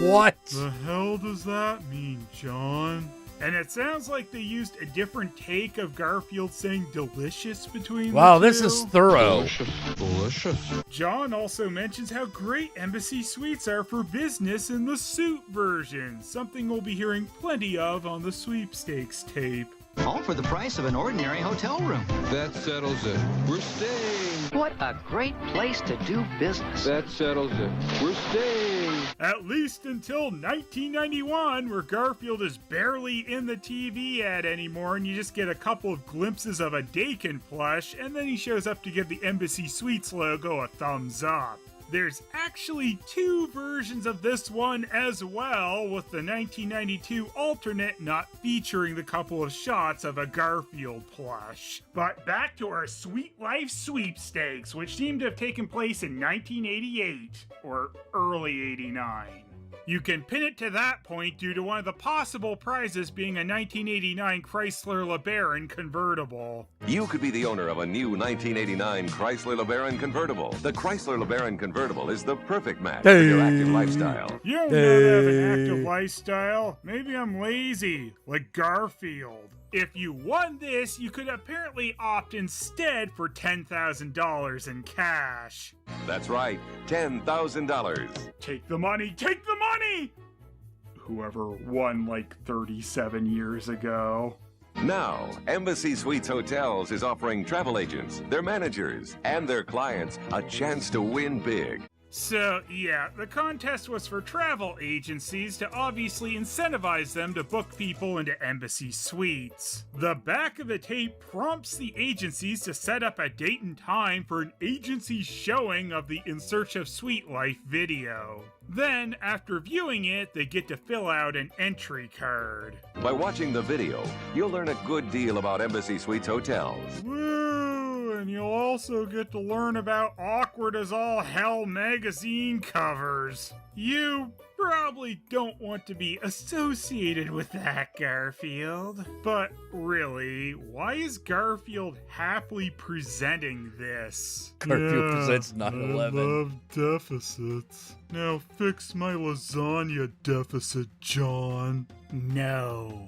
What? The hell does that mean, John? And it sounds like they used a different take of Garfield saying delicious between Wow, the 2. this is thorough. Delicious. Delicious. John also mentions how great Embassy Suites are for business in the suit version, something we'll be hearing plenty of on the sweepstakes tape. All for the price of an ordinary hotel room. That settles it. We're staying. What a great place to do business. That settles it. We're staying. At least until 1991, where Garfield is barely in the TV ad anymore and you just get a couple of glimpses of a Dakin plush, and then he shows up to give the Embassy Suites logo a thumbs up. There's actually 2 versions of this one as well, with the 1992 alternate not featuring the couple of shots of a Garfield plush. But back to our Sweet Life sweepstakes, which seem to have taken place in 1988, or early 89. You can pin it to that point due to one of the possible prizes being a 1989 Chrysler LeBaron convertible. You could be the owner of a new 1989 Chrysler LeBaron convertible. The Chrysler LeBaron convertible is the perfect match for your active lifestyle. You don't know to have an active lifestyle. Maybe I'm lazy, like Garfield. If you won this, you could apparently opt instead for $10,000 in cash. That's right, $10,000. Take the money! Take the money! Whoever won like 37 years ago. Now, Embassy Suites Hotels is offering travel agents, their managers, and their clients a chance to win big. So, yeah, the contest was for travel agencies to obviously incentivize them to book people into Embassy Suites. The back of the tape prompts the agencies to set up a date and time for an agency showing of the In Search of Sweet Life video. Then, after viewing it, they get to fill out an entry card. By watching the video, you'll learn a good deal about Embassy Suites Hotels. Woo! And you'll also get to learn about Awkward as All Hell magazine covers. You probably don't want to be associated with that, Garfield. But really, why is Garfield happily presenting this? Garfield presents 9/11. I love deficits. Now fix my lasagna deficit, John. No.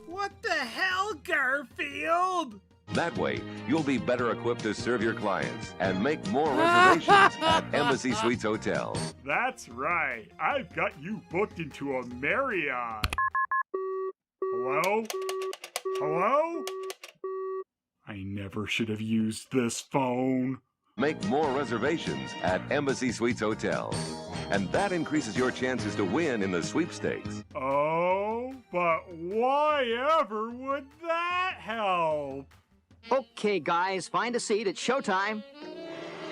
What the hell, Garfield? That way, you'll be better equipped to serve your clients and make more reservations at Embassy Suites Hotels. That's right. I've got you booked into a Marriott. Hello? Hello? I never should have used this phone. Make more reservations at Embassy Suites Hotels. And that increases your chances to win in the sweepstakes. Oh, but why ever would that help? Okay, guys, find a seat. It's showtime.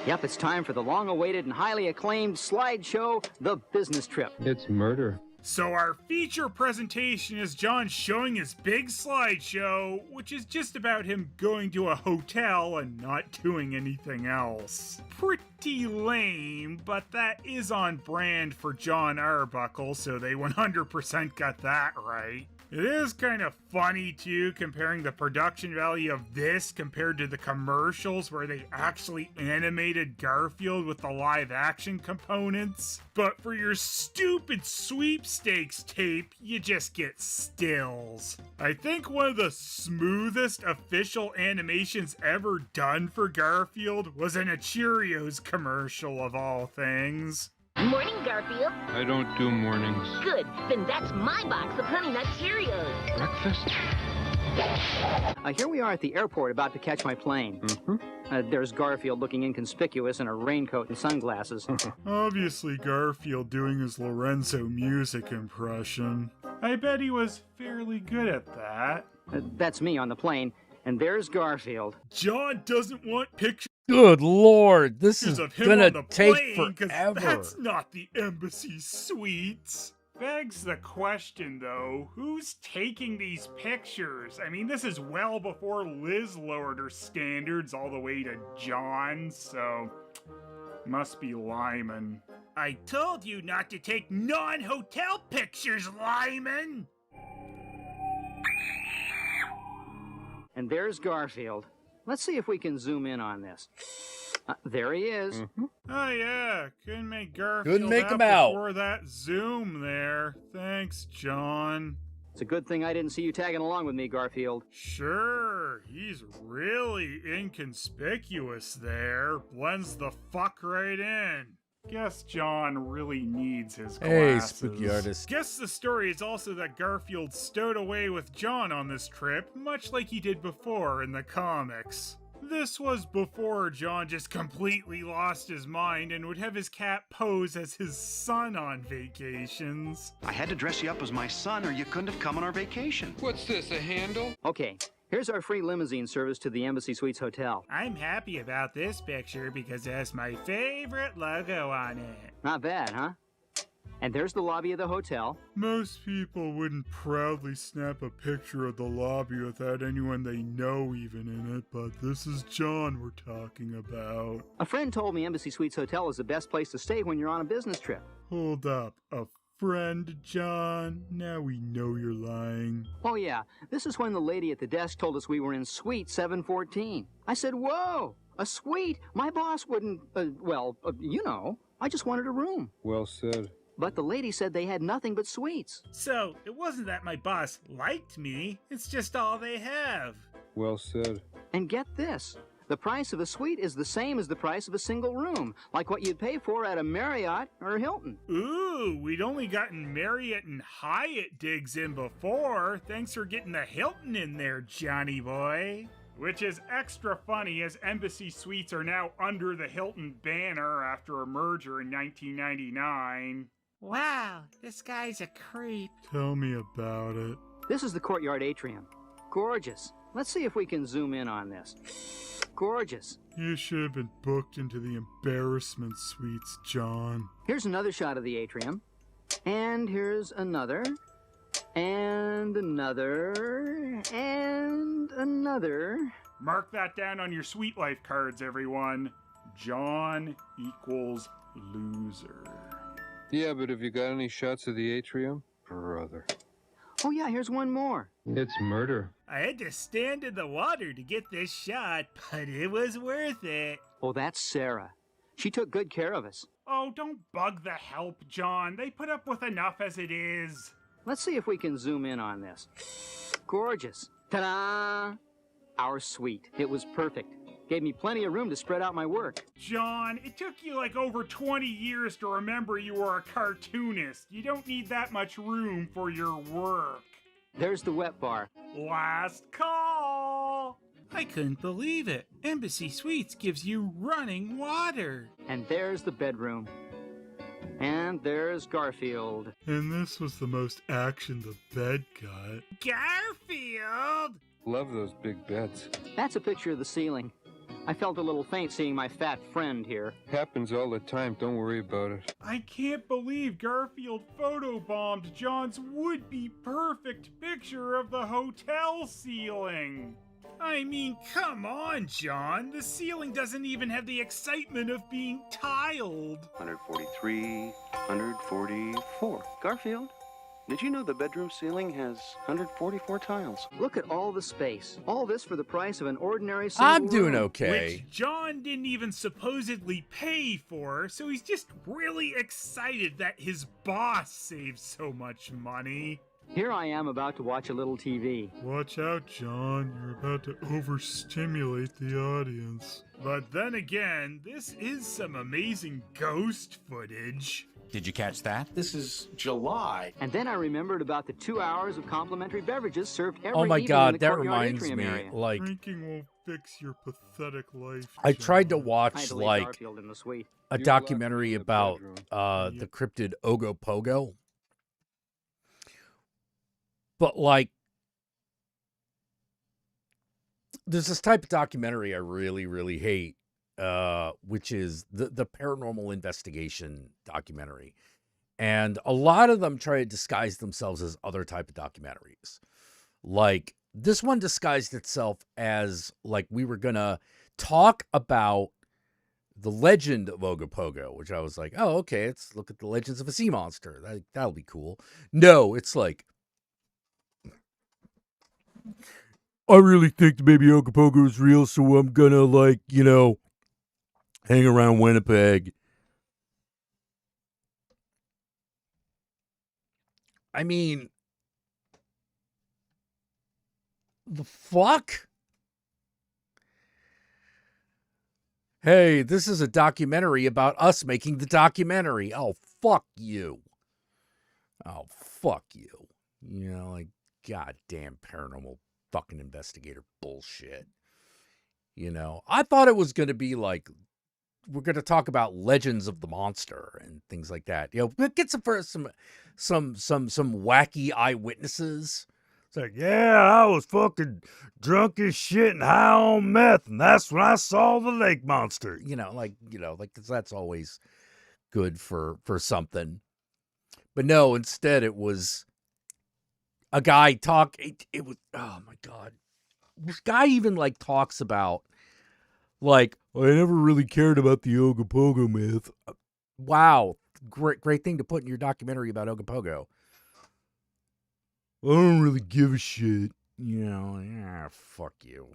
Yep, it's time for the long-awaited and highly acclaimed slideshow, The Business Trip. It's murder. So our feature presentation is John showing his big slideshow, which is just about him going to a hotel and not doing anything else. Pretty lame, but that is on brand for John Arbuckle, so they 100% got that right. It is kind of funny, too, comparing the production value of this compared to the commercials where they actually animated Garfield with the live-action components. But for your stupid sweepstakes tape, you just get stills. I think one of the smoothest official animations ever done for Garfield was in a Cheerios commercial, of all things. Morning, Garfield. I don't do mornings. Good. Then that's my box of Honey Nut Cheerios. Breakfast? Here we are at the airport about to catch my plane. There's Garfield looking inconspicuous in a raincoat and sunglasses. Obviously Garfield doing his Lorenzo music impression. I bet he was fairly good at that. That's me on the plane. And there's Garfield. John doesn't want pictures. Good Lord, this is of him gonna on the take plane, 'cause forever. That's not the Embassy Suites. Begs the question, though, who's taking these pictures? I mean, this is well before Liz lowered her standards all the way to John, so must be Lyman. I told you not to take non-hotel pictures, Lyman! And there's Garfield. Let's see if we can zoom in on this. There he is. Oh yeah, couldn't make Garfield Couldn't make him out before that zoom there. Thanks, John. It's a good thing I didn't see you tagging along with me, Garfield. Sure, he's really inconspicuous there. Blends the fuck right in. Guess John really needs his glasses. Hey, spooky artist. Guess the story is also that Garfield stowed away with John on this trip, much like he did before in the comics. This was before John just completely lost his mind and would have his cat pose as his son on vacations. I had to dress you up as my son or you couldn't have come on our vacation. What's this, a handle? Okay, here's our free limousine service to the Embassy Suites Hotel. I'm happy about this picture because it has my favorite logo on it. Not bad, huh? And there's the lobby of the hotel. Most people wouldn't proudly snap a picture of the lobby without anyone they know even in it, but this is John we're talking about. A friend told me Embassy Suites Hotel is the best place to stay when you're on a business trip. Hold up, a friend, John? Now we know you're lying. Oh yeah, this is when the lady at the desk told us we were in suite 714. I said, whoa, a suite? My boss wouldn't, you know, I just wanted a room. Well said. But the lady said they had nothing but suites. So, it wasn't that my boss liked me, it's just all they have. Well said. And get this, the price of a suite is the same as the price of a single room, like what you'd pay for at a Marriott or a Hilton. Ooh, we'd only gotten Marriott and Hyatt digs in before. Thanks for getting the Hilton in there, Johnny boy. Which is extra funny as Embassy Suites are now under the Hilton banner after a merger in 1999. Wow, this guy's a creep. Tell me about it. This is the courtyard atrium. Gorgeous. Let's see if we can zoom in on this. Gorgeous. You should have been booked into the embarrassment suites, John. Here's another shot of the atrium. And here's another. And another. And another. Mark that down on your Sweet Life cards, everyone. John equals loser. Yeah, but have you got any shots of the atrium? Brother. Oh yeah, here's one more. It's murder. I had to stand in the water to get this shot, but it was worth it. Oh, that's Sarah. She took good care of us. Oh, don't bug the help, John. They put up with enough as it is. Let's see if we can zoom in on this. Gorgeous. Ta-da! Our suite. It was perfect. Gave me plenty of room to spread out my work. John, it took you like over 20 years to remember you were a cartoonist. You don't need that much room for your work. There's the wet bar. Last call! I couldn't believe it. Embassy Suites gives you running water. And there's the bedroom. And there's Garfield. And this was the most action the bed got. Garfield! Love those big beds. That's a picture of the ceiling. I felt a little faint seeing my fat friend here. Happens all the time, don't worry about it. I can't believe Garfield photobombed John's would-be perfect picture of the hotel ceiling. I mean, come on, John. The ceiling doesn't even have the excitement of being tiled. 143, 144. Garfield, did you know the bedroom ceiling has 144 tiles? Look at all the space. All this for the price of an ordinary single I'm doing room. okay. Which John didn't even supposedly pay for, so he's just really excited that his boss saved so much money. Here I am about to watch a little TV. Watch out, John. You're about to overstimulate the audience. But then again, this is some amazing ghost footage. Did you catch that? This is July. And then I remembered about the 2 hours of complimentary beverages served every Oh my evening in God, the that courtyard reminds atrium me. area. Like, Drinking won't fix your pathetic life. I John. tried to I had watch to leave like Garfield in the suite. a You're documentary locked in the about bedroom. the cryptid Ogopogo. But like, there's this type of documentary I really, really hate, which is the paranormal investigation documentary. And a lot of them try to disguise themselves as other type of documentaries. Like, this one disguised itself as, like, we were going to talk about the legend of Ogopogo, which I was like, oh, okay, let's look at the legends of a sea monster. That'll be cool. No, it's like, I really think that maybe Ogopogo is real, so I'm gonna, like, you know, hang around Winnipeg. I mean, the fuck? Hey, this is a documentary about us making the documentary. Oh, fuck you. Oh, fuck you. You know, like, goddamn paranormal fucking investigator bullshit. You know, I thought it was going to be like, we're going to talk about Legends of the Monster and things like that. You know, get some wacky eyewitnesses. It's like, yeah, I was fucking drunk as shit and high on meth, and that's when I saw the lake monster. You know, like that's always good for something. But no, instead it was a guy talk. It was, oh my God. This guy even like talks about like, I never really cared about the Ogopogo myth. Wow. Great thing to put in your documentary about Ogopogo. I don't really give a shit. You know, yeah, fuck you.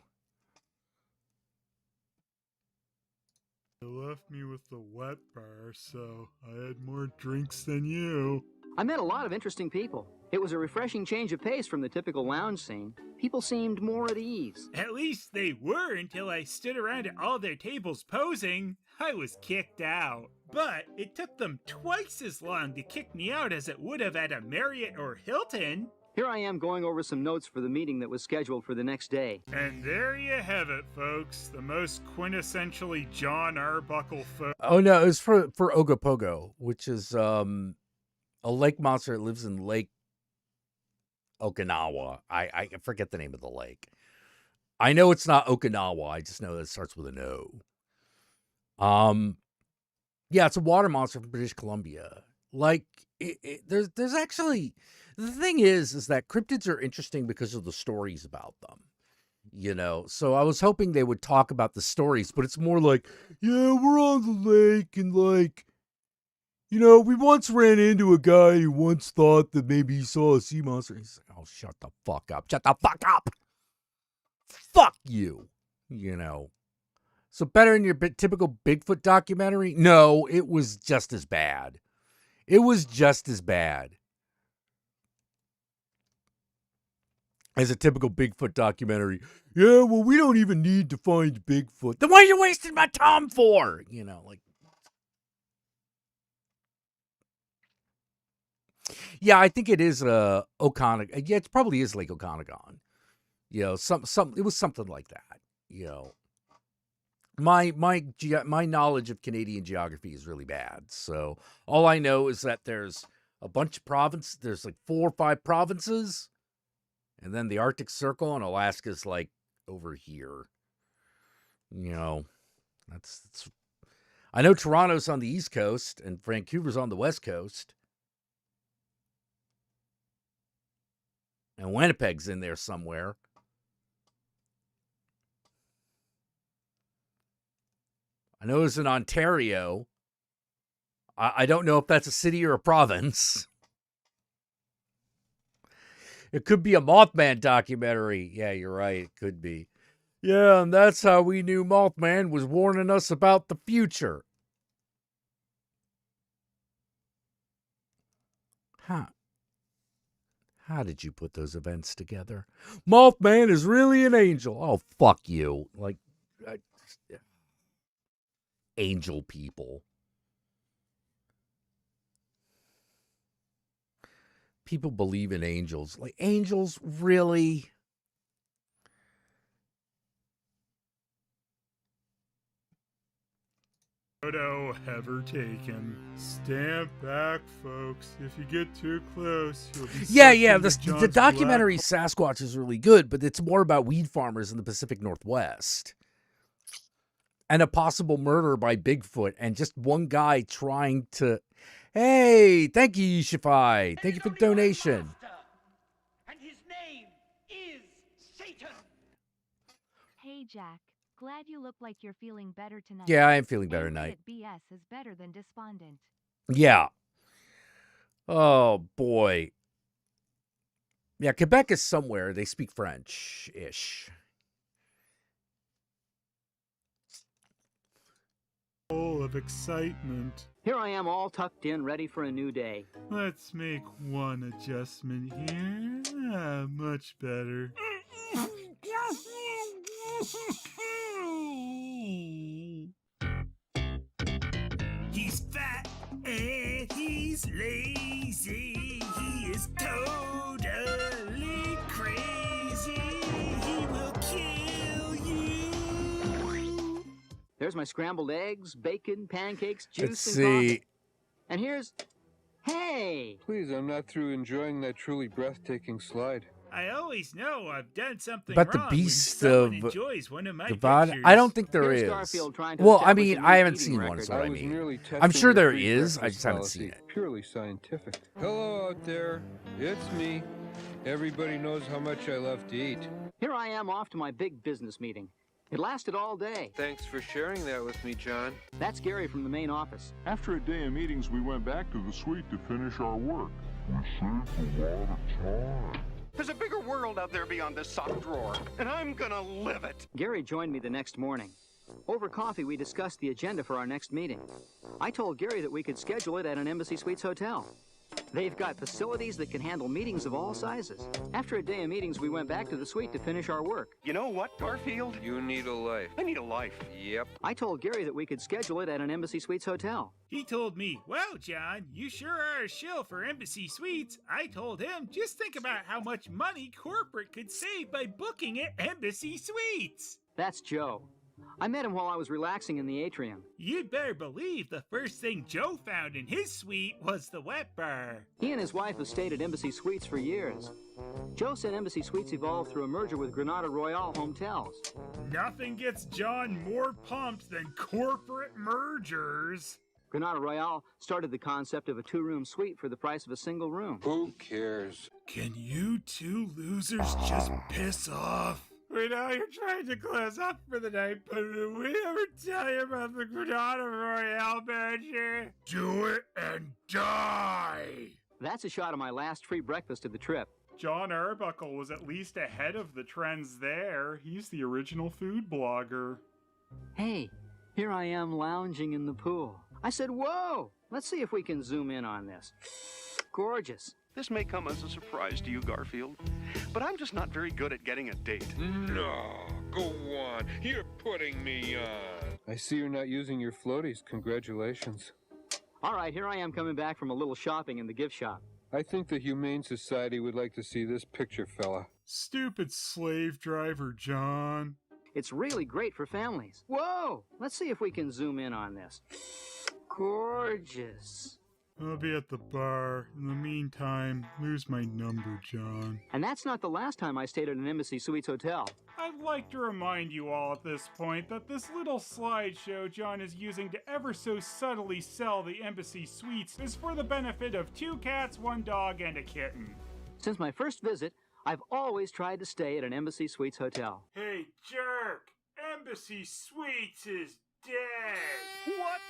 They left me with the wet bar, so I had more drinks than you. I met a lot of interesting people. It was a refreshing change of pace from the typical lounge scene. People seemed more at ease. At least they were until I stood around at all their tables posing. I was kicked out. But it took them twice as long to kick me out as it would have at a Marriott or Hilton. Here I am going over some notes for the meeting that was scheduled for the next day. And there you have it, folks. The most quintessentially John Arbuckle Oh no, it was for Ogopogo, which is a lake monster that lives in Lake Okinawa. I forget the name of the lake. I know it's not Okinawa. I just know that it starts with an O. Yeah, it's a water monster from British Columbia. Like, there's actually, the thing is that cryptids are interesting because of the stories about them. You know, so I was hoping they would talk about the stories, but it's more like, yeah, we're on the lake and like, you know, we once ran into a guy who once thought that maybe he saw a sea monster. He's like, oh, shut the fuck up. Shut the fuck up. Fuck you. You know. So better than your typical Bigfoot documentary? No, it was just as bad. It was just as bad as a typical Bigfoot documentary. Yeah, well, we don't even need to find Bigfoot. Then what are you wasting my time for? You know, like. Yeah, I think it is Okanagan. Yeah, it probably is Lake Okanagan. You know, it was something like that. You know, my knowledge of Canadian geography is really bad. So all I know is that there's a bunch of provinces. There's like 4 or 5 provinces, and then the Arctic Circle, and Alaska's like over here. You know, that's. I know Toronto's on the East Coast and Vancouver's on the West Coast. And Winnipeg's in there somewhere. I know it's in Ontario. I don't know if that's a city or a province. It could be a Mothman documentary. Yeah, you're right. It could be. Yeah, and that's how we knew Mothman was warning us about the future. Huh. How did you put those events together? Mothman is really an angel. Oh, fuck you. Like, angel people. People believe in angels. Like, angels, really? Photo ever taken. Stand back, folks. If you get too close, you'll be Yeah. The documentary Sasquatch is really good, but it's more about weed farmers in the Pacific Northwest. And a possible murder by Bigfoot, and just one guy trying to... Hey, thank you, Yishify. Thank you for the donation. And his name is Satan. Hey, Jack. Glad you look like you're feeling better tonight. Yeah, I am feeling better tonight. BS is better than despondent. Yeah. Oh, boy. Yeah, Quebec is somewhere. They speak French-ish. Full of excitement. Here I am all tucked in, ready for a new day. Let's make one adjustment here. Ah, much better. He's fat and he's lazy. He is totally crazy. He will kill you. There's my scrambled eggs, bacon, pancakes, juice, Let's and see. coffee. And here's... Hey! Please, I'm not through enjoying that truly breathtaking slide. I always know I've done something About the wrong Beast when someone of enjoys one of my Gavada? pictures. I don't think there Here's is. Garfield trying to Well, I establish mean, a new I haven't eating seen one, record. is what I was mean. merely I'm testing sure your there free is. I breakfast just haven't policy. seen it. Purely scientific. Hello out there. It's me. Everybody knows how much I love to eat. Here I am off to my big business meeting. It lasted all day. Thanks for sharing that with me, John. That's Gary from the main office. After a day of meetings, we went back to the suite to finish our work. We saved a lot of time. There's a bigger world out there beyond this sock drawer, and I'm gonna live it. Gary joined me the next morning. Over coffee, we discussed the agenda for our next meeting. I told Gary that we could schedule it at an Embassy Suites hotel. They've got facilities that can handle meetings of all sizes. After a day of meetings, we went back to the suite to finish our work. You know what, Garfield? You need a life. I need a life. Yep. I told Gary that we could schedule it at an Embassy Suites hotel. He told me, well, John, you sure are a shill for Embassy Suites. I told him, just think about how much money corporate could save by booking at Embassy Suites. That's Joe. I met him while I was relaxing in the atrium. You'd better believe the first thing Joe found in his suite was the wet bar. He and his wife have stayed at Embassy Suites for years. Joe said Embassy Suites evolved through a merger with Granada Royale Hotels. Nothing gets John more pumped than corporate mergers. Granada Royale started the concept of a two-room suite for the price of a single room. Who cares? Can you two losers just piss off? We know you're trying to close up for the night, but did we ever tell you about the Granada Royale merger? Do it and die! That's a shot of my last free breakfast of the trip. John Arbuckle was at least ahead of the trends there. He's the original food blogger. Hey, here I am lounging in the pool. I said, whoa! Let's see if we can zoom in on this. Gorgeous. This may come as a surprise to you, Garfield, but I'm just not very good at getting a date. No, go on. You're putting me on. I see you're not using your floaties. Congratulations. All right, here I am coming back from a little shopping in the gift shop. I think the Humane Society would like to see this picture, fella. Stupid slave driver, John. It's really great for families. Whoa! Let's see if we can zoom in on this. Gorgeous. I'll be at the bar. In the meantime, lose my number, John. And that's not the last time I stayed at an Embassy Suites hotel. I'd like to remind you all at this point that this little slideshow John is using to ever so subtly sell the Embassy Suites is for the benefit of 2 cats, 1 dog, and a kitten. Since my first visit, I've always tried to stay at an Embassy Suites hotel. Hey, jerk! Embassy Suites is dead! What?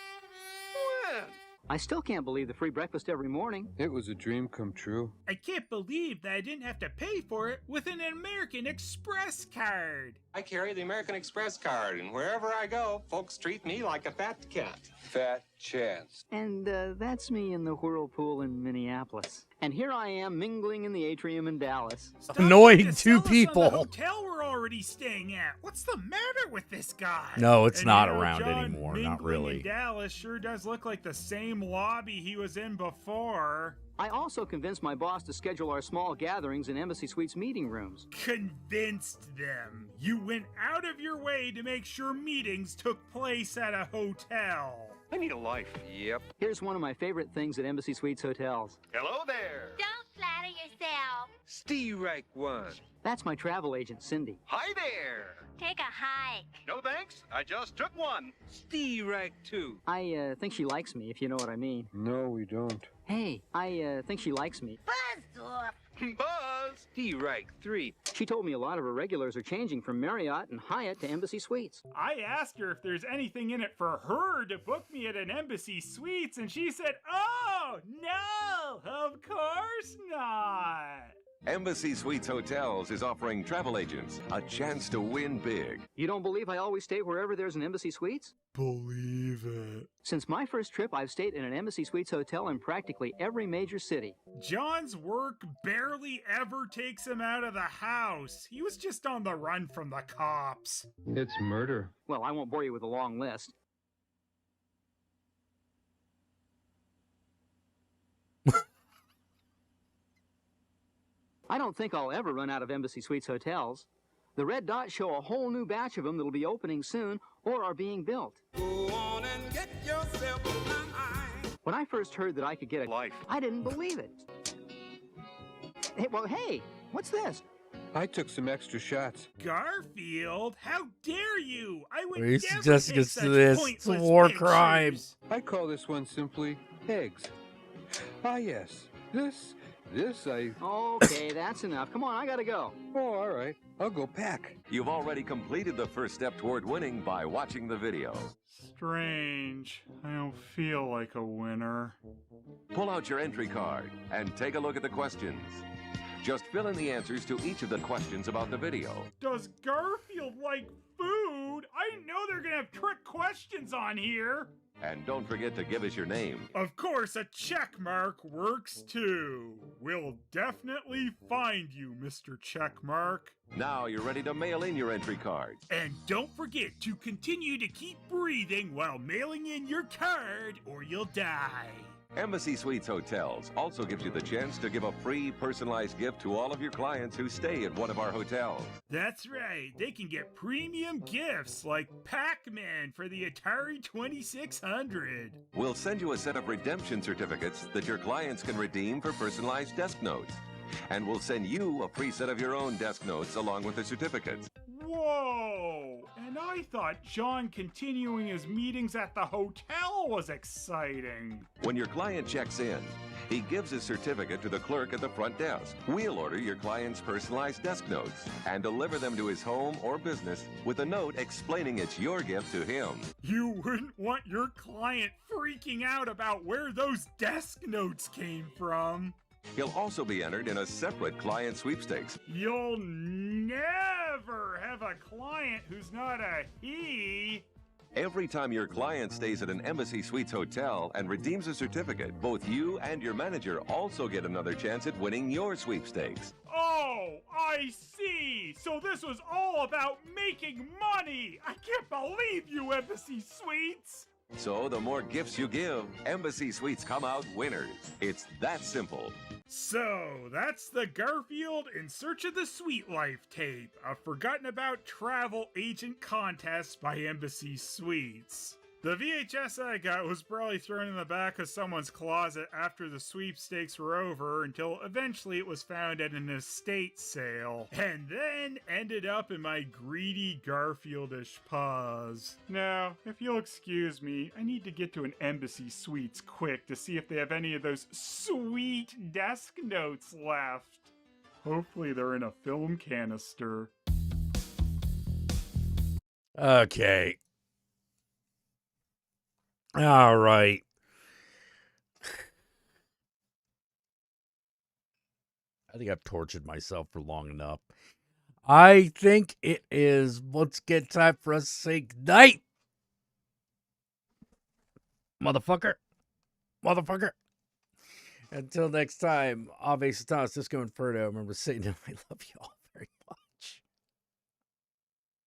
When? I still can't believe the free breakfast every morning. It was a dream come true. I can't believe that I didn't have to pay for it with an American Express card. I carry the American Express card, and wherever I go, folks treat me like a fat cat. Fat chance. And that's me in the whirlpool in Minneapolis. And here I am mingling in the atrium in Dallas. Annoying two The people. hotel we're already staying at. What's the matter with this guy? No, it's And not you know, around John, anymore. Not mingling really. in Dallas sure does look like the same lobby he was in before. I also convinced my boss to schedule our small gatherings in Embassy Suites meeting rooms. Convinced them. You went out of your way to make sure meetings took place at a hotel. I need a life. Yep. Here's one of my favorite things at Embassy Suites hotels. Hello there. Don't flatter yourself. Steve Reich one. That's my travel agent, Cindy. Hi there. Take a hike. No thanks. I just took one. Steve Reich two. I think she likes me, if you know what I mean. No, we don't. Hey, I think she likes me. Buzz off. Buzz. Steve Reich three. She told me a lot of her regulars are changing from Marriott and Hyatt to Embassy Suites. I asked her if there's anything in it for her to book me at an Embassy Suites, and she said, oh, no, of course not. Embassy Suites Hotels is offering travel agents a chance to win big. You don't believe I always stay wherever there's an Embassy Suites? Believe it. Since my first trip, I've stayed in an Embassy Suites hotel in practically every major city. John's work barely ever takes him out of the house. He was just on the run from the cops. It's murder. Well, I won't bore you with a long list. I don't think I'll ever run out of Embassy Suites hotels. The red dots show a whole new batch of them that'll be opening soon, or are being built. Go on and get yourself a line. When I first heard that I could get a life, I didn't believe it. Hey, what's this? I took some extra shots. Garfield, how dare you? I would He's never suggesting take us to such this. It's a pointless war pictures. crime. I call this one simply eggs. Ah, yes. This I... Okay, that's enough. Come on, I gotta go. Oh, all right. I'll go pack. You've already completed the first step toward winning by watching the video. Strange. I don't feel like a winner. Pull out your entry card and take a look at the questions. Just fill in the answers to each of the questions about the video. Does Garfield like food? I didn't know they're gonna have trick questions on here. And don't forget to give us your name. Of course, a check mark works too. We'll definitely find you, Mr. Checkmark. Now you're ready to mail in your entry card. And don't forget to continue to keep breathing while mailing in your card, or you'll die. Embassy Suites Hotels also gives you the chance to give a free personalized gift to all of your clients who stay at one of our hotels. That's right. They can get premium gifts like Pac-Man for the Atari 2600. We'll send you a set of redemption certificates that your clients can redeem for personalized desk notes. And we'll send you a free set of your own desk notes along with the certificates. Whoa! And I thought John continuing his meetings at the hotel was exciting. When your client checks in, he gives his certificate to the clerk at the front desk. We'll order your client's personalized desk notes and deliver them to his home or business with a note explaining it's your gift to him. You wouldn't want your client freaking out about where those desk notes came from. He'll also be entered in a separate client sweepstakes. You'll never have a client who's not a he. Every time your client stays at an Embassy Suites hotel and redeems a certificate, both you and your manager also get another chance at winning your sweepstakes. Oh, I see. So this was all about making money. I can't believe you, Embassy Suites. So the more gifts you give, Embassy Suites come out winners. It's that simple. So, that's the Garfield in Search of the Sweet Life tape, a forgotten about travel agent contest by Embassy Suites. The VHS I got was probably thrown in the back of someone's closet after the sweepstakes were over until eventually it was found at an estate sale, and then ended up in my greedy Garfieldish paws. Now, if you'll excuse me, I need to get to an Embassy Suites quick to see if they have any of those sweet desk notes left. Hopefully they're in a film canister. Okay. All right. I think I've tortured myself for long enough. I think it is once again time for us to say goodnight. Motherfucker. Until next time, Ave Satana, Cisco Inferno. Remember, Satan, I love y'all.